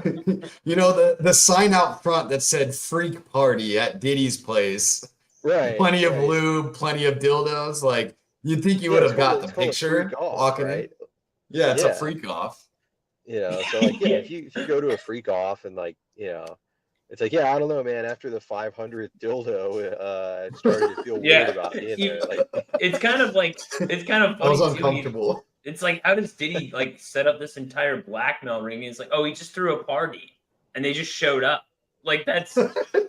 You know, the sign out front that said freak party at Diddy's place. Right. Plenty of right. lube, plenty of dildos. Like, you'd think you Yeah, would it's have got called- the it's called a picture freak off, walking right? in. Yeah, it's Yeah. a freak off. You know, so like yeah, if you go to a freak off and like, you know, it's like, yeah, I don't know, man, after the 500th dildo, I started to feel weird about being there. Like, It's kind of I funny was too. uncomfortable. It's like, how does Diddy like set up this entire blackmail ring? And it's like, oh, he just threw a party and they just showed up. Like that's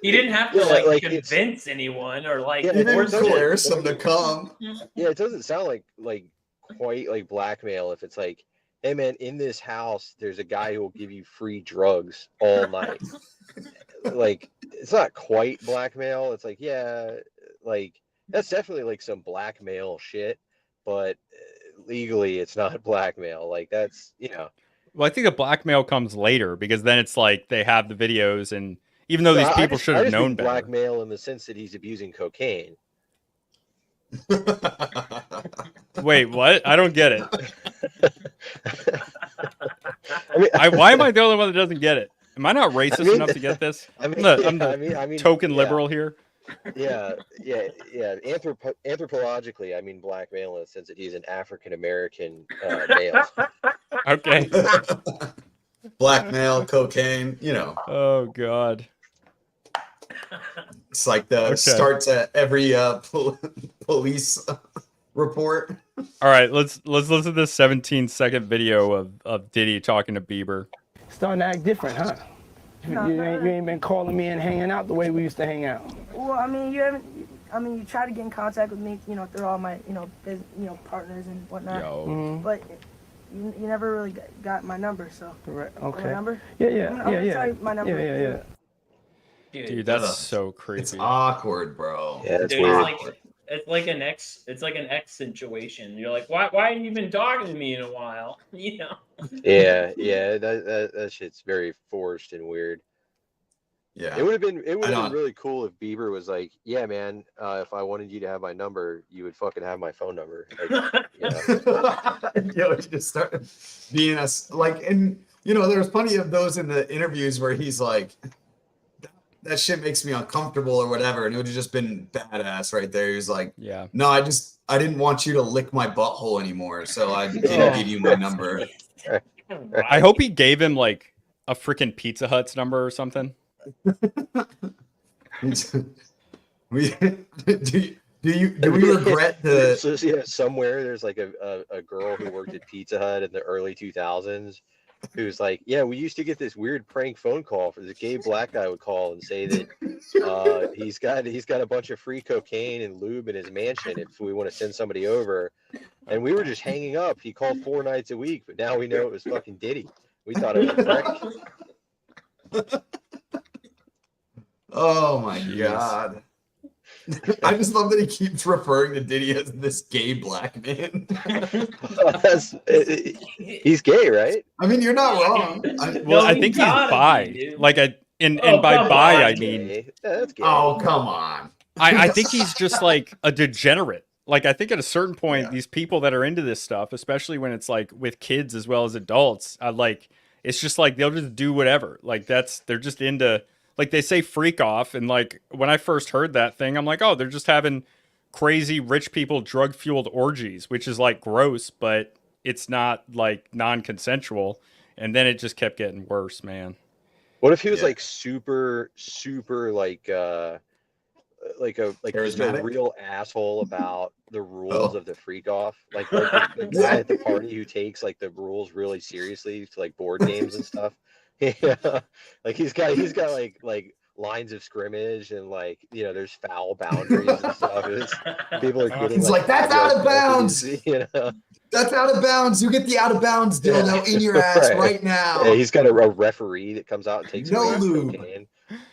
he didn't have to Yeah, like, like, it's- convince anyone or like Yeah, He didn't force doesn't- it. coerce them to come. yeah, it doesn't sound like quite like blackmail if it's like, hey man, in this house there's a guy who will give you free drugs all night. Like, it's not quite blackmail. It's like, yeah, like that's definitely like some blackmail shit, but legally it's not blackmail. Like that's, you know. Well, I think the blackmail comes later because then it's like they have the videos, and even though these I people just- should I have just known mean better. blackmail in the sense that he's abusing cocaine. Wait, what? I don't get it. I mean, Why am I the only one that doesn't get it? Am I not racist mean- enough to get this? I mean, I'm the I mean, token yeah. liberal here. Yeah. Anthropologically, I mean blackmail in the sense that he's an African American male. Okay. Blackmail, cocaine, you know. Oh God. It's like the Okay. starts at every police report. All right, let's listen to this 17-second video of Diddy talking to Bieber. Starting to act different, huh? You ain't been calling me and hanging out the way we used to hang out. Well, I mean, you haven't. I mean, you try to get in contact with me, you know, through all my, partners and whatnot. Yo. But you never really got my number, so. Right. Want Okay. my number? Yeah. I'm gonna tell you my number. Yeah. Dude, that's so creepy. It's awkward, bro. Yeah, it's Dude, weird. it's like an ex situation. You're like, why haven't you been talking to me in a while? You know. Yeah, that shit's very forced and weird. Yeah. It would have been don't- really cool if Bieber was like, yeah, man, if I wanted you to have my number, you would fucking have my phone number. Like, you know. Yo, he just started being us like, and you know, there's plenty of those in the interviews where he's like, that shit makes me uncomfortable or whatever, and it would have just been badass right there. He was like, Yeah. no, I didn't want you to lick my butthole anymore, so I didn't give you my number. I hope he gave him like a freaking Pizza Hut's number or something. do we regret the? So, yeah, somewhere there's like a girl who worked at Pizza Hut in the early 2000s who's like, yeah, we used to get this weird prank phone call for this gay black guy would call and say that he's got a bunch of free cocaine and lube in his mansion if we want to send somebody over. And we were just hanging up. He called 4 nights a week, but now we know it was fucking Diddy. We thought it was prank. Oh my Jeez. god. I just love that he keeps referring to Diddy as this gay black man. He's gay, right? I mean, you're not wrong. Well, I think he's bi. Like and by bi I mean Yeah, that's gay. Oh, come on. I think he's just like a degenerate. Like I think at a certain point, these people that are into this stuff, especially when it's like with kids as well as adults, it's just like they'll just do whatever. Like they're just into, like they say freak off, and like when I first heard that thing, I'm like, oh, they're just having crazy rich people drug fueled orgies, which is like gross, but it's not like non-consensual. And then it just kept getting worse, man. What if he was like super like just a Charismatic? real asshole about the rules of the freak off, like the guy at the party who takes like the rules really seriously to like board games and stuff. Yeah, like he's got like lines of scrimmage and like, you know, there's foul boundaries and stuff. People are getting He's like, that's out of bounds. You know, That's out of bounds. You get the out of bounds dildo in your ass right now. Yeah, he's got a referee that comes out and takes No away his lube. cocaine.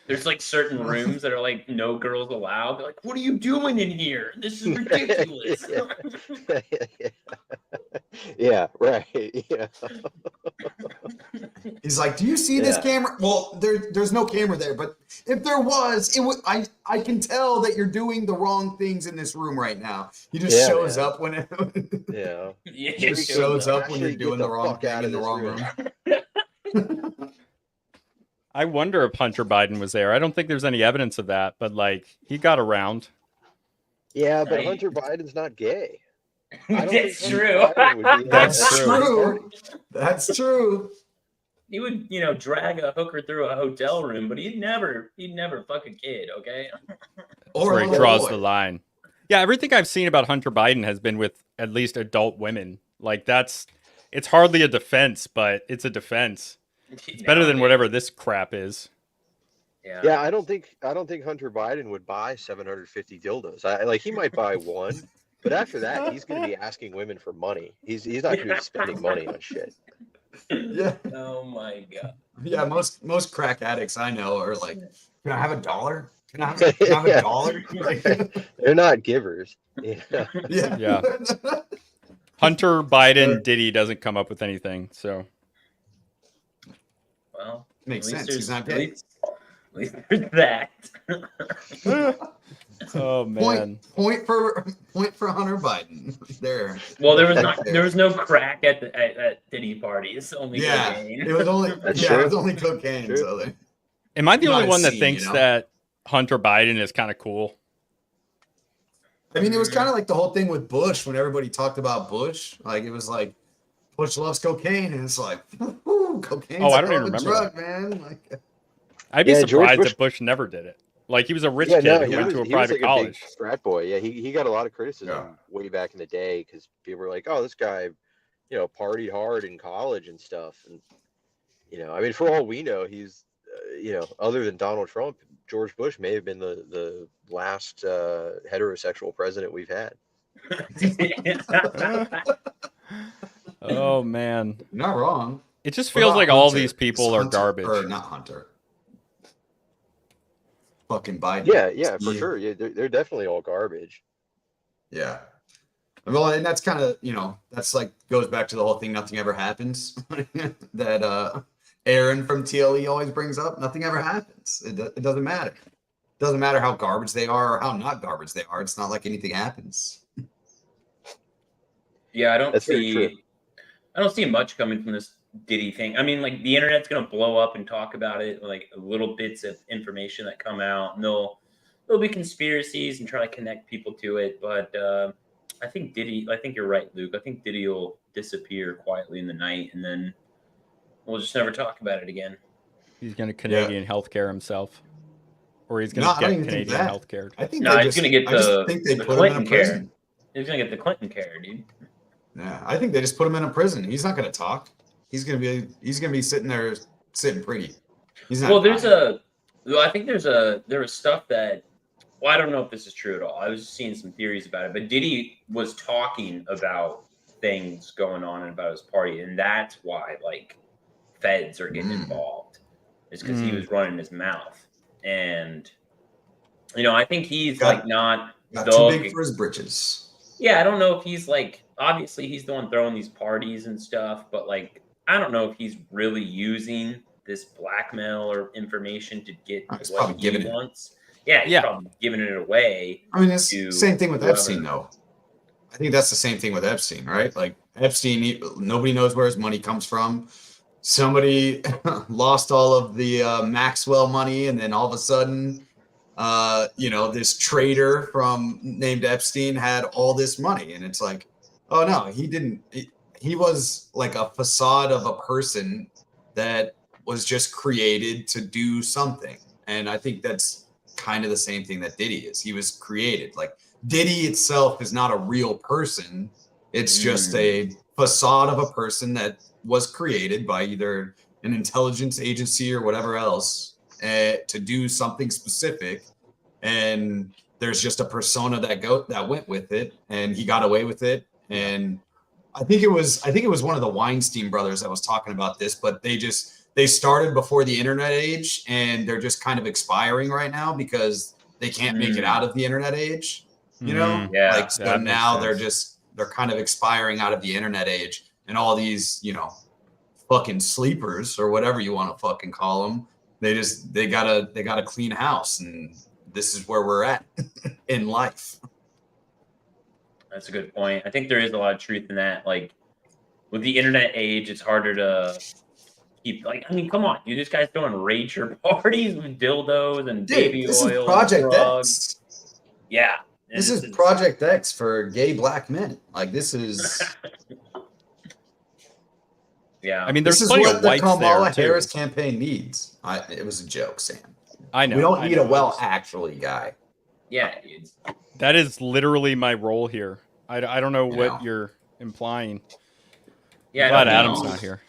There's like certain rooms that are like no girls allowed. They're like, what are you doing in here? This is ridiculous. Yeah, right. Yeah. He's like, "Do you see this Yeah. camera?" Well, there's no camera there, but if there was, it would. I can tell that you're doing the wrong things in this room right now. He just Yeah, shows man. up when it Yeah. Yeah, just shows up when you're Actually, get doing the the wrong fuck thing out in of the this wrong room. room. I wonder if Hunter Biden was there. I don't think there's any evidence of that, but like he got around. Yeah, but Right. Hunter Biden's not gay. I don't think That's Hunter true. Biden would be That's at a true. party. That's true. He would, drag a hooker through a hotel room, but he'd never fuck a kid, okay? That's Or where a he little draws boy. the line. Yeah, everything I've seen about Hunter Biden has been with at least adult women. Like it's hardly a defense, but it's a defense. It's better than whatever this crap is. Yeah, I don't think Hunter Biden would buy 750 dildos. He might buy one, but after that, he's going to be asking women for money. He's not going to be spending money on shit. Yeah. Oh my god. Yeah, most crack addicts I know are like, "Can I have $1? Can I have $1?" Like, They're not givers. Yeah. Yeah. Hunter Biden Diddy doesn't come up with anything, so Well, Makes at least sense. He's there's- not gay. At least there's that. oh man. Point for Hunter Biden. There. Well, there There. was no crack at Diddy parties. Only Yeah, cocaine. it was only That's it true. was only cocaine. True. So they, Am I the Not only a one that scene, thinks that Hunter Biden is kind of cool? I mean, it was kind of like the whole thing with Bush when everybody talked about Bush. Like it was like Bush loves cocaine, and it's like, cocaine. Oh, I don't even remember drug, man. Like, I'd be Yeah, George surprised Bush- if Bush never did it. Like he was a rich Yeah, kid no, who he went was, to a he was private like a big college. frat boy. Yeah, he got a lot of criticism Yeah. way back in the day because people were like, "Oh, this guy, partied hard in college and stuff." And I mean, for all we know, he's, other than Donald Trump, George Bush may have been the last heterosexual president we've had. Oh man. you're not wrong. It just What feels about like all Hunter? these people It's are Hunter- garbage. Or not Hunter. Fucking Biden. Yeah, for Steve. sure. Yeah, they're definitely all garbage. Yeah. Well, and that's kind of, that's like goes back to the whole thing. Nothing ever happens that Aaron from TLE always brings up. Nothing ever happens. It doesn't matter. It doesn't matter how garbage they are or how not garbage they are. It's not like anything happens. Yeah, I don't That's very true. see much coming from this Diddy thing. I mean, like the internet's gonna blow up and talk about it, like little bits of information that come out, and there'll be conspiracies and try to connect people to it. But I think you're right, Luke. I think Diddy will disappear quietly in the night, and then we'll just never talk about it again. He's gonna Canadian healthcare himself. Or he's gonna No, I don't get even think Canadian that. healthcare. I think No, they he's just, gonna get I just the think they put him in Clinton a care. prison. He's gonna get the Clinton care, dude. Yeah, I think they just put him in a prison. He's not going to talk. He's going to be sitting there sitting pretty. He's not. Well, dying. I think there was stuff that, well, I don't know if this is true at all. I was seeing some theories about it, but Diddy was talking about things going on about his party, and that's why like feds are getting involved. Is because he was running his mouth, and I think he's Got too big for his britches. Yeah, I don't know if he's like, obviously he's the one throwing these parties and stuff, but like, I don't know if he's really using this blackmail or information to get He's what probably he giving it. wants. Yeah, he's probably giving it away. I mean, it's to the same thing with whoever. Epstein, though. I think that's the same thing with Epstein, right? Like Epstein, nobody knows where his money comes from. Somebody lost all of the Maxwell money, and then all of a sudden, this trader named Epstein had all this money, and it's like, oh no, he didn't. He was like a facade of a person that was just created to do something, and I think that's kind of the same thing that Diddy is. He was created. Like Diddy itself is not a real person. It's just a facade of a person that was created by either an intelligence agency or whatever else to do something specific. And there's just a persona that went with it, and he got away with it. And I think it was one of the Weinstein brothers that was talking about this, but they started before the internet age, and they're just kind of expiring right now because they can't make it out of the internet age. Yeah, like so now they're kind of expiring out of the internet age, and all these fucking sleepers or whatever you want to fucking call them. They got a clean house, and this is where we're at in life. That's a good point. I think there is a lot of truth in that. Like with the internet age, it's harder to keep. Like, I mean, come on, you just guys throwing rager parties with dildos and baby This oil, is Project drugs. X. Yeah, This is Project X for gay black men. Like this is. Yeah, I mean, This there's is plenty what of the whites Kamala there too. Harris campaign needs. It was a joke, Sam. I know. We don't I need know. a well actually guy. Yeah, dude. That is literally my role here. I don't know You what know. you're implying. Yeah, I'm glad I don't Adam's know. not here.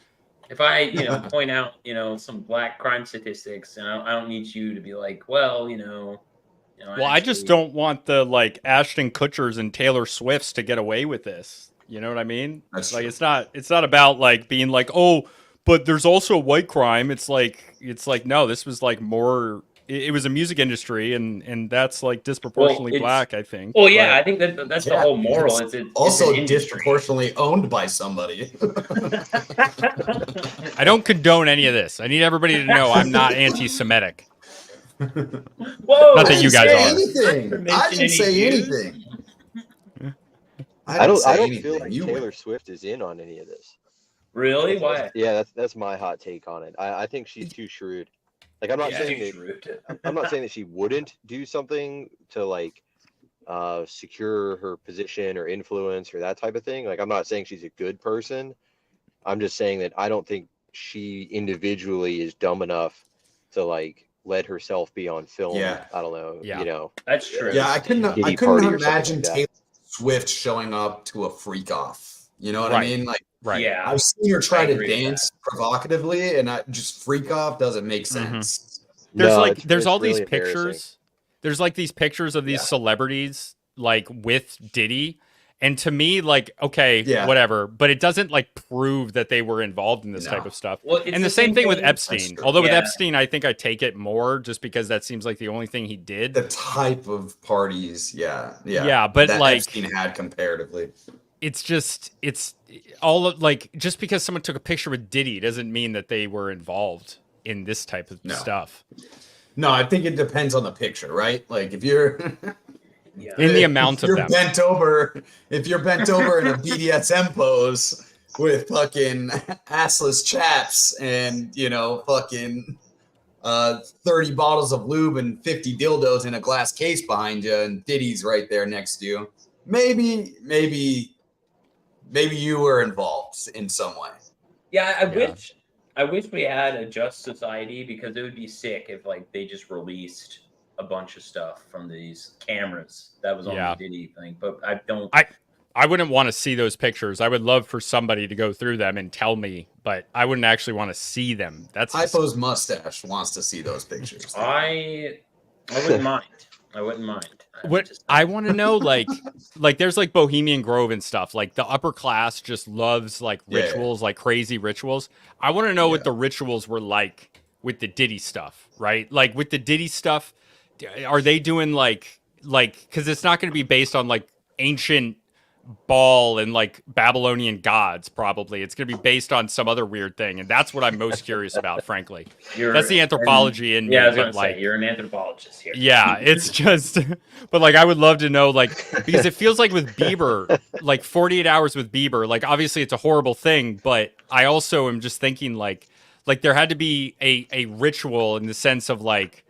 If I, point out, some black crime statistics, and I don't need you to be like, well, Well, I just don't want the like Ashton Kutchers and Taylor Swifts to get away with this. You know what I mean? That's like true. it's not about like being like, oh, but there's also white crime. It's like no, this was like more. It was a music industry, and that's like disproportionately black, I think. Well, yeah, But- I think that's the Yeah, whole moral. it's It's also an industry. disproportionately owned by somebody. I don't condone any of this. I need everybody to know I'm not anti-Semitic. Whoa! Not that you guys say are. anything. I didn't say anything. I don't feel anything. like You Taylor Swift is in on any of this. Really? Why? Yeah, that's my hot take on it. I think she's too shrewd. Like I'm not saying that she wouldn't do something to like secure her position or influence or that type of thing. Like I'm not saying she's a good person. I'm just saying that I don't think she individually is dumb enough to like let herself be on film. Yeah. I don't know. Yeah. That's true. Yeah, I couldn't Kitty party or something imagine like that. Taylor Swift showing up to a freak off. You know what Right. I mean? Like, Right. Yeah. I've seen her try I to agree with dance provocatively, and just freak off doesn't make Mm-hmm. sense. There's all really these embarrassing. pictures. There's like these pictures of these celebrities like with Diddy. And to me, like, okay, Yeah. whatever, but it doesn't like prove that they were involved in this No. type of stuff. Well, it's and the same thing with Epstein. That's true. Although with Yeah. Epstein, I think I take it more just because that seems like the only thing he did. The type of parties, yeah. Yeah, but that like- Epstein had comparatively. It's all of, like, just because someone took a picture with Diddy doesn't mean that they were involved in this type of No. stuff. No, I think it depends on the picture, right? Like if you're In the amount if of you're them. if you're bent over in a BDSM pose with fucking assless chaps and fucking 30 bottles of lube and 50 dildos in a glass case behind you, and Diddy's right there next to you, maybe you were involved in some way. Yeah, I wish we had a just society, because it would be sick if like they just released a bunch of stuff from these cameras that was on Yeah. the Diddy thing. But I don't. I wouldn't want to see those pictures. I would love for somebody to go through them and tell me, but I wouldn't actually want to see them. That's Hypo's mustache wants to see those pictures. I wouldn't mind. I wouldn't mind. What I want to know, like there's like Bohemian Grove and stuff. Like the upper class just loves like Yeah. rituals, like crazy rituals. I want to know what the rituals were like with the Diddy stuff, right? Like with the Diddy stuff, are they doing like because it's not going to be based on like ancient Baal and like Babylonian gods, probably. It's going to be based on some other weird thing, and that's what I'm most curious about, frankly. That's the anthropology in me. Yeah, I was but, gonna like, say you're an anthropologist here. yeah, it's just, but like I would love to know, like, because it feels like with Bieber, like 48 hours with Bieber, like obviously it's a horrible thing, but I also am just thinking like there had to be a ritual in the sense of like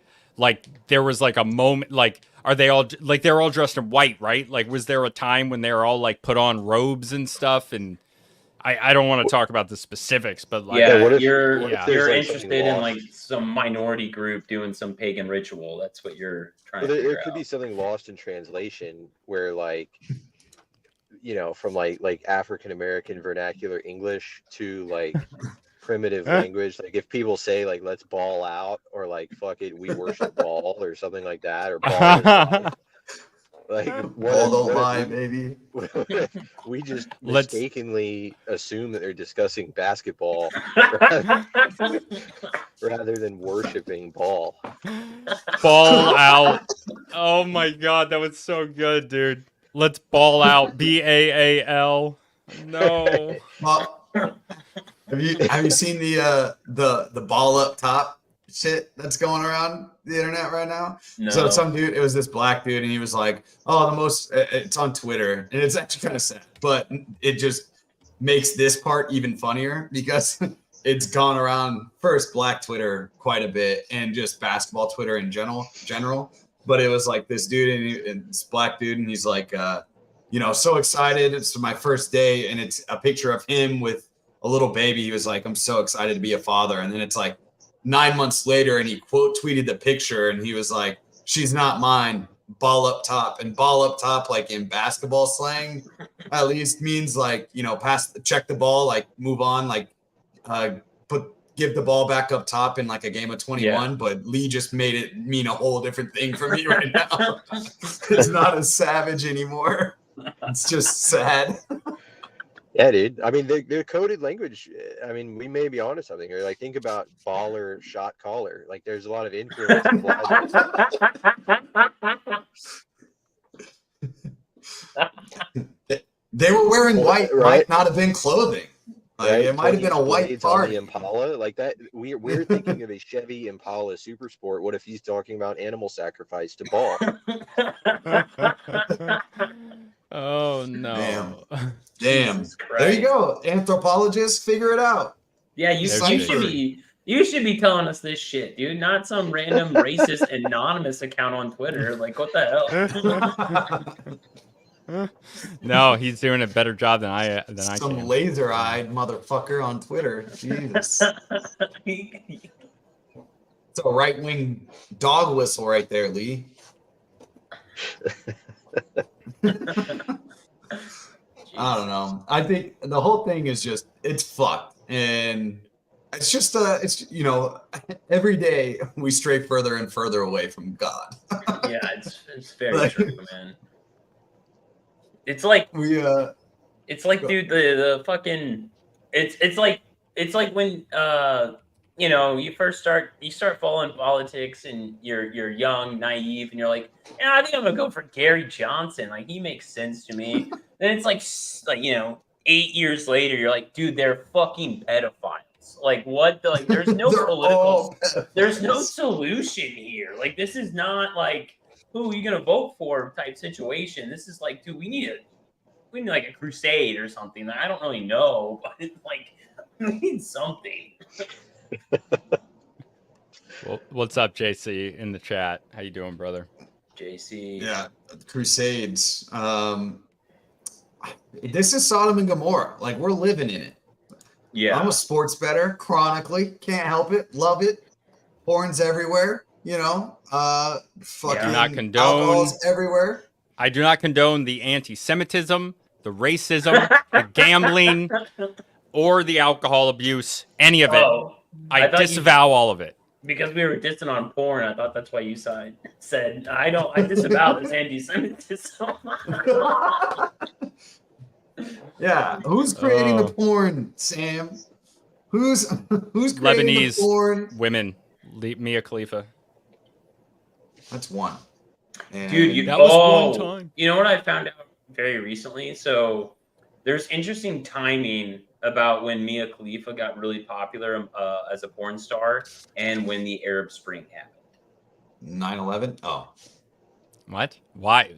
there was like a moment, like are they all like they're all dressed in white, right? Like was there a time when they were all like put on robes and stuff? And I don't want to talk about the specifics, but like you're like, interested something in lost? like some minority group doing some pagan ritual. That's what you're trying Well, to there figure could out. be something lost in translation where like from like African American vernacular English to like primitive language. Like if people say like let's ball out or like fuck it, we worship ball or something like that, or ball is life. Like Ball don't lie, baby. we just Let's- mistakenly assume that they're discussing basketball rather than worshiping ball. ball out. Oh my god, that was so good, dude. Let's ball out. BAAL. No. Well, Have you seen the ball up top shit that's going around the internet right now? No. So some dude, it was this black dude, and he was like, "Oh, the most." It's on Twitter, and it's actually kind of sad, but it just makes this part even funnier because it's gone around first Black Twitter quite a bit, and just basketball Twitter in general. But it was like this dude, and this black dude, and he's like, so excited. It's my first day, and it's a picture of him with a little baby. He was like, I'm so excited to be a father. And then it's like 9 months later, and he quote tweeted the picture, and he was like, she's not mine, ball up top. And ball up top, like in basketball slang, at least means like, check the ball, like move on, like give the ball back up top in like a game of 21. Yeah. But Lee just made it mean a whole different thing for me right now. It's not as savage anymore. It's just sad. Yeah, dude. I mean, the coded language, I mean, we may be onto something here. Like, think about baller, shot caller. Like, there's a lot of influence. They were wearing white, right? Might not have been clothing. Like, right? It might have been a white party. Impala, like that. We're thinking of a Chevy Impala Super Sport. What if he's talking about animal sacrifice to ball? Oh no! Damn! There you go, anthropologists. Figure it out. Yeah, you should be telling us this shit, dude. Not some random racist anonymous account on Twitter. Like, what the hell? No, he's doing a better job than I can. Some laser-eyed motherfucker on Twitter. Jesus. It's a right-wing dog whistle right there, Lee. I don't know. I think the whole thing is just, it's fucked. And it's just, every day we stray further and further away from God. Yeah, it's very true, man. It's like, dude, the fucking, it's like when, you start following politics and you're young, naive, and you're like, yeah, I think I'm gonna go for Gary Johnson. Like, he makes sense to me. Then it's like 8 years later, you're like, dude, they're fucking pedophiles. Like, what? There's no there's no solution here. Like, this is not like, who are you gonna vote for type situation. This is like, dude, we need like a crusade or something. I don't really know, but it's like, we need something. Well, what's up, JC, in the chat? How you doing, brother? JC. Yeah, Crusades. This is Sodom and Gomorrah. Like, we're living in it. Yeah. I'm a sports bettor, chronically. Can't help it. Love it. Porn's everywhere, fucking not condone, alcohol's everywhere. I do not condone the anti-Semitism, the racism, the gambling, or the alcohol abuse, any of it. I disavow all of it. Because we were dissing on porn, I thought that's why you said, I disavow this anti-Semitism. Yeah, who's creating the porn, Sam? Who's creating Lebanese the porn? Women, Mia Khalifa. That's one. And dude, that was one time. You know what I found out very recently? So there's interesting timing about when Mia Khalifa got really popular as a porn star and when the Arab Spring happened. 9/11? Oh. What? Why?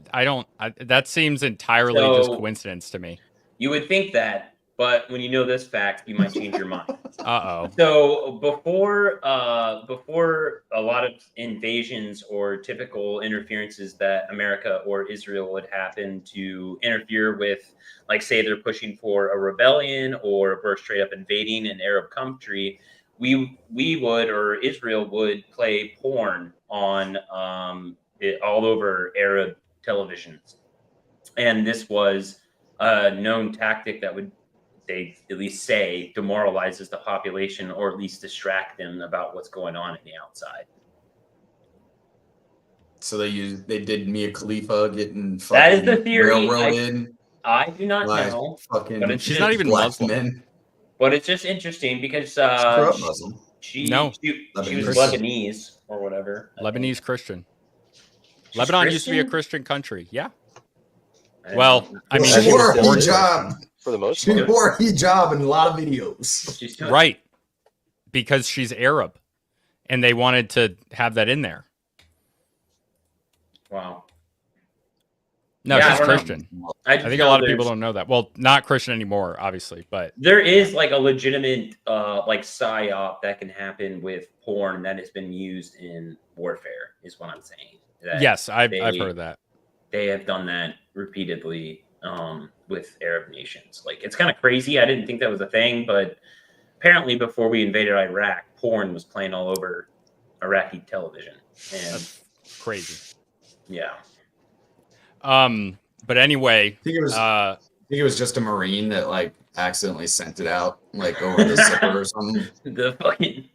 That seems entirely just coincidence to me. You would think that, but when you know this fact, you might change your mind. Uh-oh. So before a lot of invasions or typical interferences that America or Israel would happen to interfere with, like, say they're pushing for a rebellion or we're straight up invading an Arab country, we would, or Israel would, play porn on all over Arab televisions. And this was a known tactic that would, they at least say, demoralizes the population or at least distract them about what's going on in the outside. So they did Mia Khalifa getting fucking that is the theory. Railroaded. I do not know. But she's not even Muslim. Men. But it's just interesting because she was Lebanese or whatever. Lebanese Christian. Lebanon used to be a Christian country. Yeah. Well, I mean, she wore a hijab. For the most She part. wore a hijab in a lot of videos. She's doing Right. Because she's Arab. And they wanted to have that in there. Wow. No, Yeah, I she's don't know. Christian. I I just think a know lot of people there's- don't know that. Well, not Christian anymore, obviously, but There is like a legitimate like psyop that can happen with porn that has been used in warfare, is what I'm saying. That yes, I've they- heard that. They have done that repeatedly with Arab nations. Like, it's kind of crazy. I didn't think that was a thing, but apparently before we invaded Iraq, porn was playing all over Iraqi television. And That's crazy. yeah. But anyway, I think it was just a Marine that like accidentally sent it out like over the zipper or something. The fucking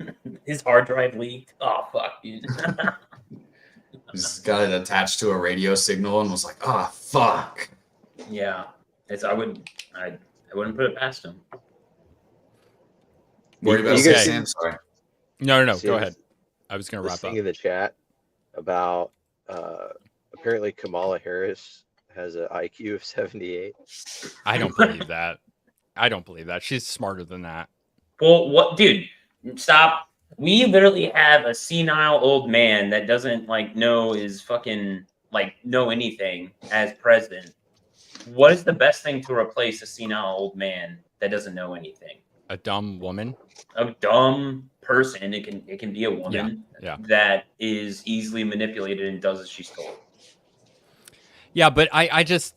his hard drive leaked. Oh fuck, dude. Just got it attached to a radio signal and was like, "Ah, fuck." Yeah, I wouldn't put it past him. What are you about to You say, guys- Sam? Sorry. no. See Go this- ahead. I was going to This wrap thing up. in the chat about apparently Kamala Harris has an IQ of 78. I don't believe that. I don't believe that. She's smarter than that. Well, what, dude? Stop. We literally have a senile old man that doesn't like know anything as president. What is the best thing to replace a senile old man that doesn't know anything? A dumb woman. A dumb person. It can be a woman Yeah. that is easily manipulated and does as she's told. Yeah, but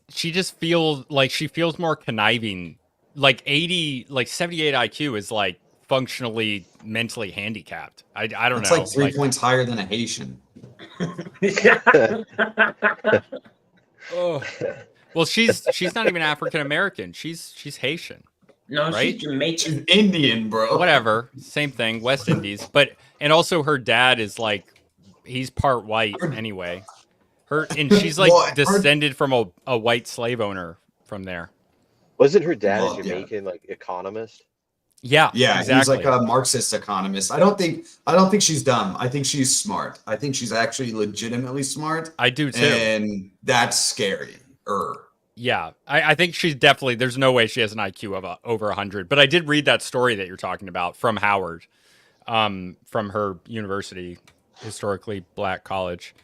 she just feels like she feels more conniving. Like 78 IQ is like functionally mentally handicapped. I don't It's know. like 3 points higher than a Haitian. Oh. Well, she's not even African American. She's Haitian. No, right? she's Jamaican. She's Indian, bro. Whatever, same thing. West Indies, and also her dad is like he's part white anyway. And she's like Well, descended from a white slave owner from there. Wasn't her dad Well, a Jamaican like economist? Yeah, Yeah, exactly. he's like a Marxist economist. I don't think she's dumb. I think she's smart. I think she's actually legitimately smart. I do too. And that's scary. Yeah, I think she's definitely. There's no way she has an IQ of over 100. But I did read that story that you're talking about from Howard, from her university, historically black college.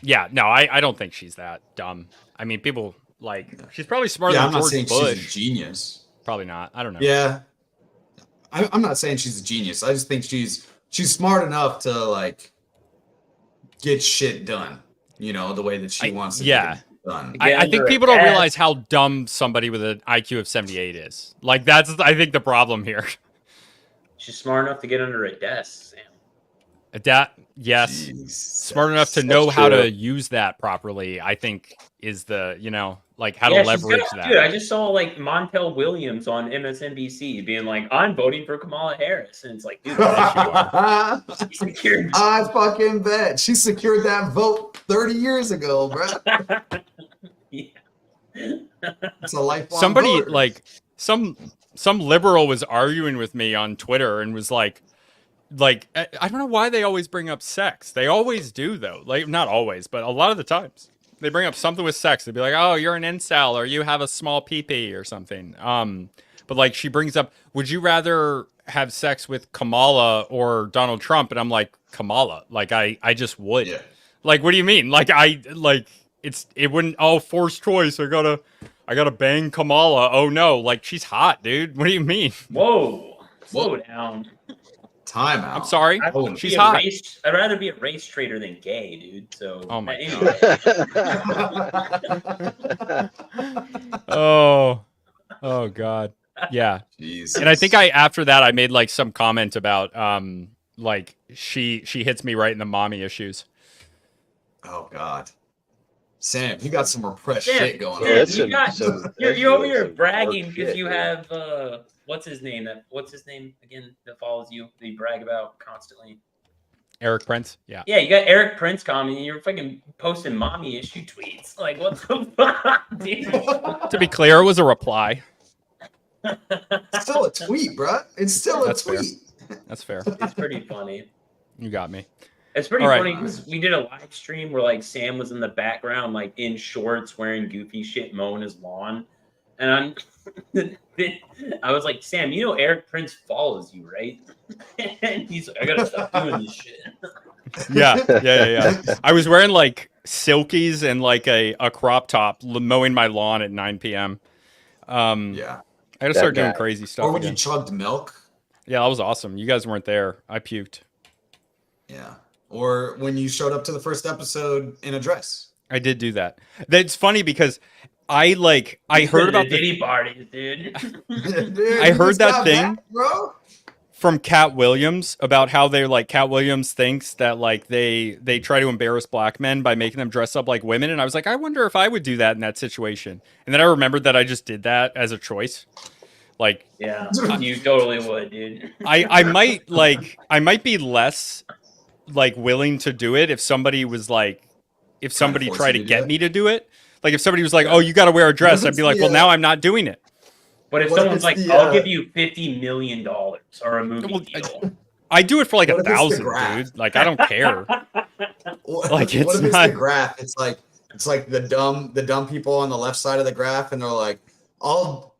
Yeah. No, I don't think she's that dumb. I mean, people like she's probably smarter Yeah, than I'm not George saying Bush. she's a genius. Probably not. I don't know. Yeah, I'm not saying she's a genius. I just think she's smart enough to like get shit done. You know, the way that she wants to get done. I think people don't realize how dumb somebody with an IQ of 78 is. Like that's I think the problem here. She's smart enough to get under a desk, Sam. Yes. Jeez, Smart enough to that's know how true. to use that properly, I think is the, like how Yeah, to she's leverage got- that. Dude, I just saw like Montel Williams on MSNBC being like, "I'm voting for Kamala Harris," and it's like, dude, I she's secured. fucking bet she secured that vote 30 years ago, bro. It's a lifelong Somebody voter. like some liberal was arguing with me on Twitter and was like I don't know why they always bring up sex. They always do though. Like not always, but a lot of the times they bring up something with sex. They'd be like, "Oh, you're an incel or you have a small pee-pee or something." But like she brings up, "Would you rather have sex with Kamala or Donald Trump?" And I'm like, "Kamala." Like I just would. Yeah. Like what do you mean? Like it wouldn't forced choice. I gotta bang Kamala. Oh no, like she's hot, dude. What do you mean? Whoa, slow down. Time out. I'm sorry. I'd She's hot. I'd rather be a race traitor than gay, dude. So, Oh my anyway. Oh god. Yeah. Jesus. And I think after that I made like some comment about like she hits me right in the mommy issues. Oh god. Sam, you got some repressed Sam, shit going Sam, on. that's you got- some- you're over here some bragging dark because shit, you dude. have what's his name again that follows you that you brag about constantly. Eric Prince. Yeah. Yeah, you got Eric Prince commenting. You're fucking posting mommy issue tweets. Like what the fuck, dude? To be clear, it was a reply. It's still a tweet, bro. It's still a That's fair. tweet. That's fair. It's pretty funny. You got me. It's pretty All right. funny because we did a live stream where like Sam was in the background, like in shorts, wearing goofy shit, mowing his lawn, and I was like, Sam, you know Eric Prince follows you, right? And he's like, I gotta stop doing this shit. Yeah. I was wearing like silkies and like a crop top mowing my lawn at 9 p.m. Yeah. I gotta start doing crazy stuff. Or when again. you chugged milk. Yeah, that was awesome. You guys weren't there. I puked. Yeah. Or when you showed up to the first episode in a dress. I did do that. That's funny because I heard about the Diddy parties, dude. Dude, I you heard just that got thing back, bro. from Cat Williams about how they're like Cat Williams thinks that like they try to embarrass black men by making them dress up like women, and I was like, I wonder if I would do that in that situation. And then I remembered that I just did that as a choice. Like, yeah, you totally would, dude. I might be less like willing to do it if somebody was like, if somebody tried to get me to do it. Like if somebody was like, oh, you got to wear a dress, I'd be like, well, now I'm not doing it. But if someone's like, I'll give you $50 million or a movie deal. I do it for like What if it's the 1,000, graph? dude. Like I don't care. Like it's what if not it's the graph? It's like the dumb people on the left side of the graph, and they're like, I'll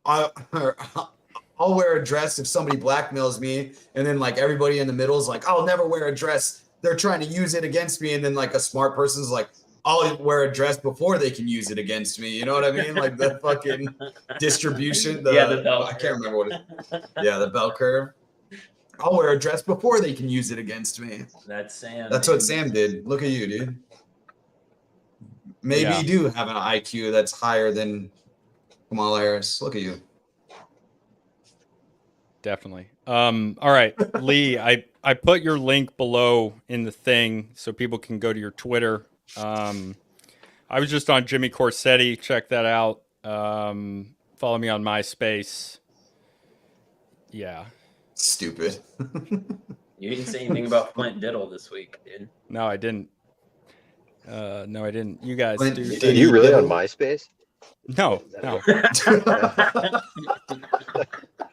wear a dress if somebody blackmails me, and then like everybody in the middle is like, I'll never wear a dress. They're trying to use it against me, and then like a smart person's like, I'll wear a dress before they can use it against me. You know what I mean? Like the fucking distribution. The bell I can't remember what it. Yeah, the bell curve. I'll wear a dress before they can use it against me. That's Sam. That's what Sam did. Look at you, dude. Maybe you do have an IQ that's higher than Kamala Harris. Look at you. Definitely. All right, Lee, I put your link below in the thing so people can go to your Twitter. I was just on Jimmy Corsetti. Check that out. Follow me on MySpace. Yeah. Stupid. You didn't say anything about Flint Diddle this week, dude. No, I didn't. No, I didn't. You guys Flint, do. Dude, you really on MySpace? No.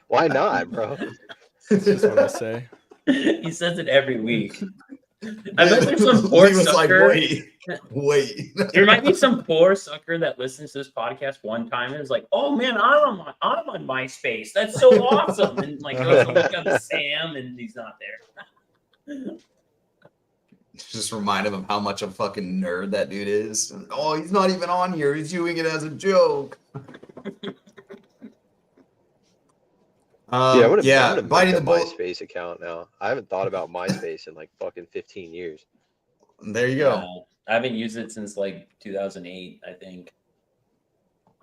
Why not, bro? That's just what I say. He says it every week. I bet there's some poor sucker. Like, wait. There might be some poor sucker that listens to this podcast one time and is like, "Oh man, I'm on MySpace. That's so awesome!" And like goes to look up Sam, and he's not there. Just remind him of how much a fucking nerd that dude is. Oh, he's not even on here. He's doing it as a joke. I'm gonna biting the bullet. MySpace account now. I haven't thought about MySpace in like fucking 15 years. There you go. I haven't used it since like 2008, I think.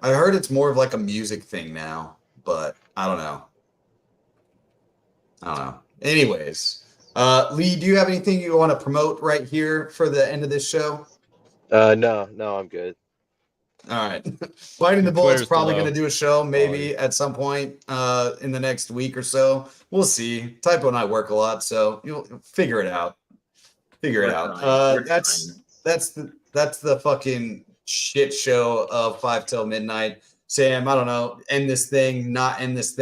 I heard it's more of like a music thing now, but I don't know. Anyways, Lee, do you have anything you want to promote right here for the end of this show? No, I'm good. All right. Biting the Bullet's Twitter's probably below. going to do a show maybe at some point in the next week or so. We'll see. Typo and I work a lot, so you'll figure it out. We're that's the fucking shit show of 5 till midnight. Sam, I don't know, end this thing, not end this thing.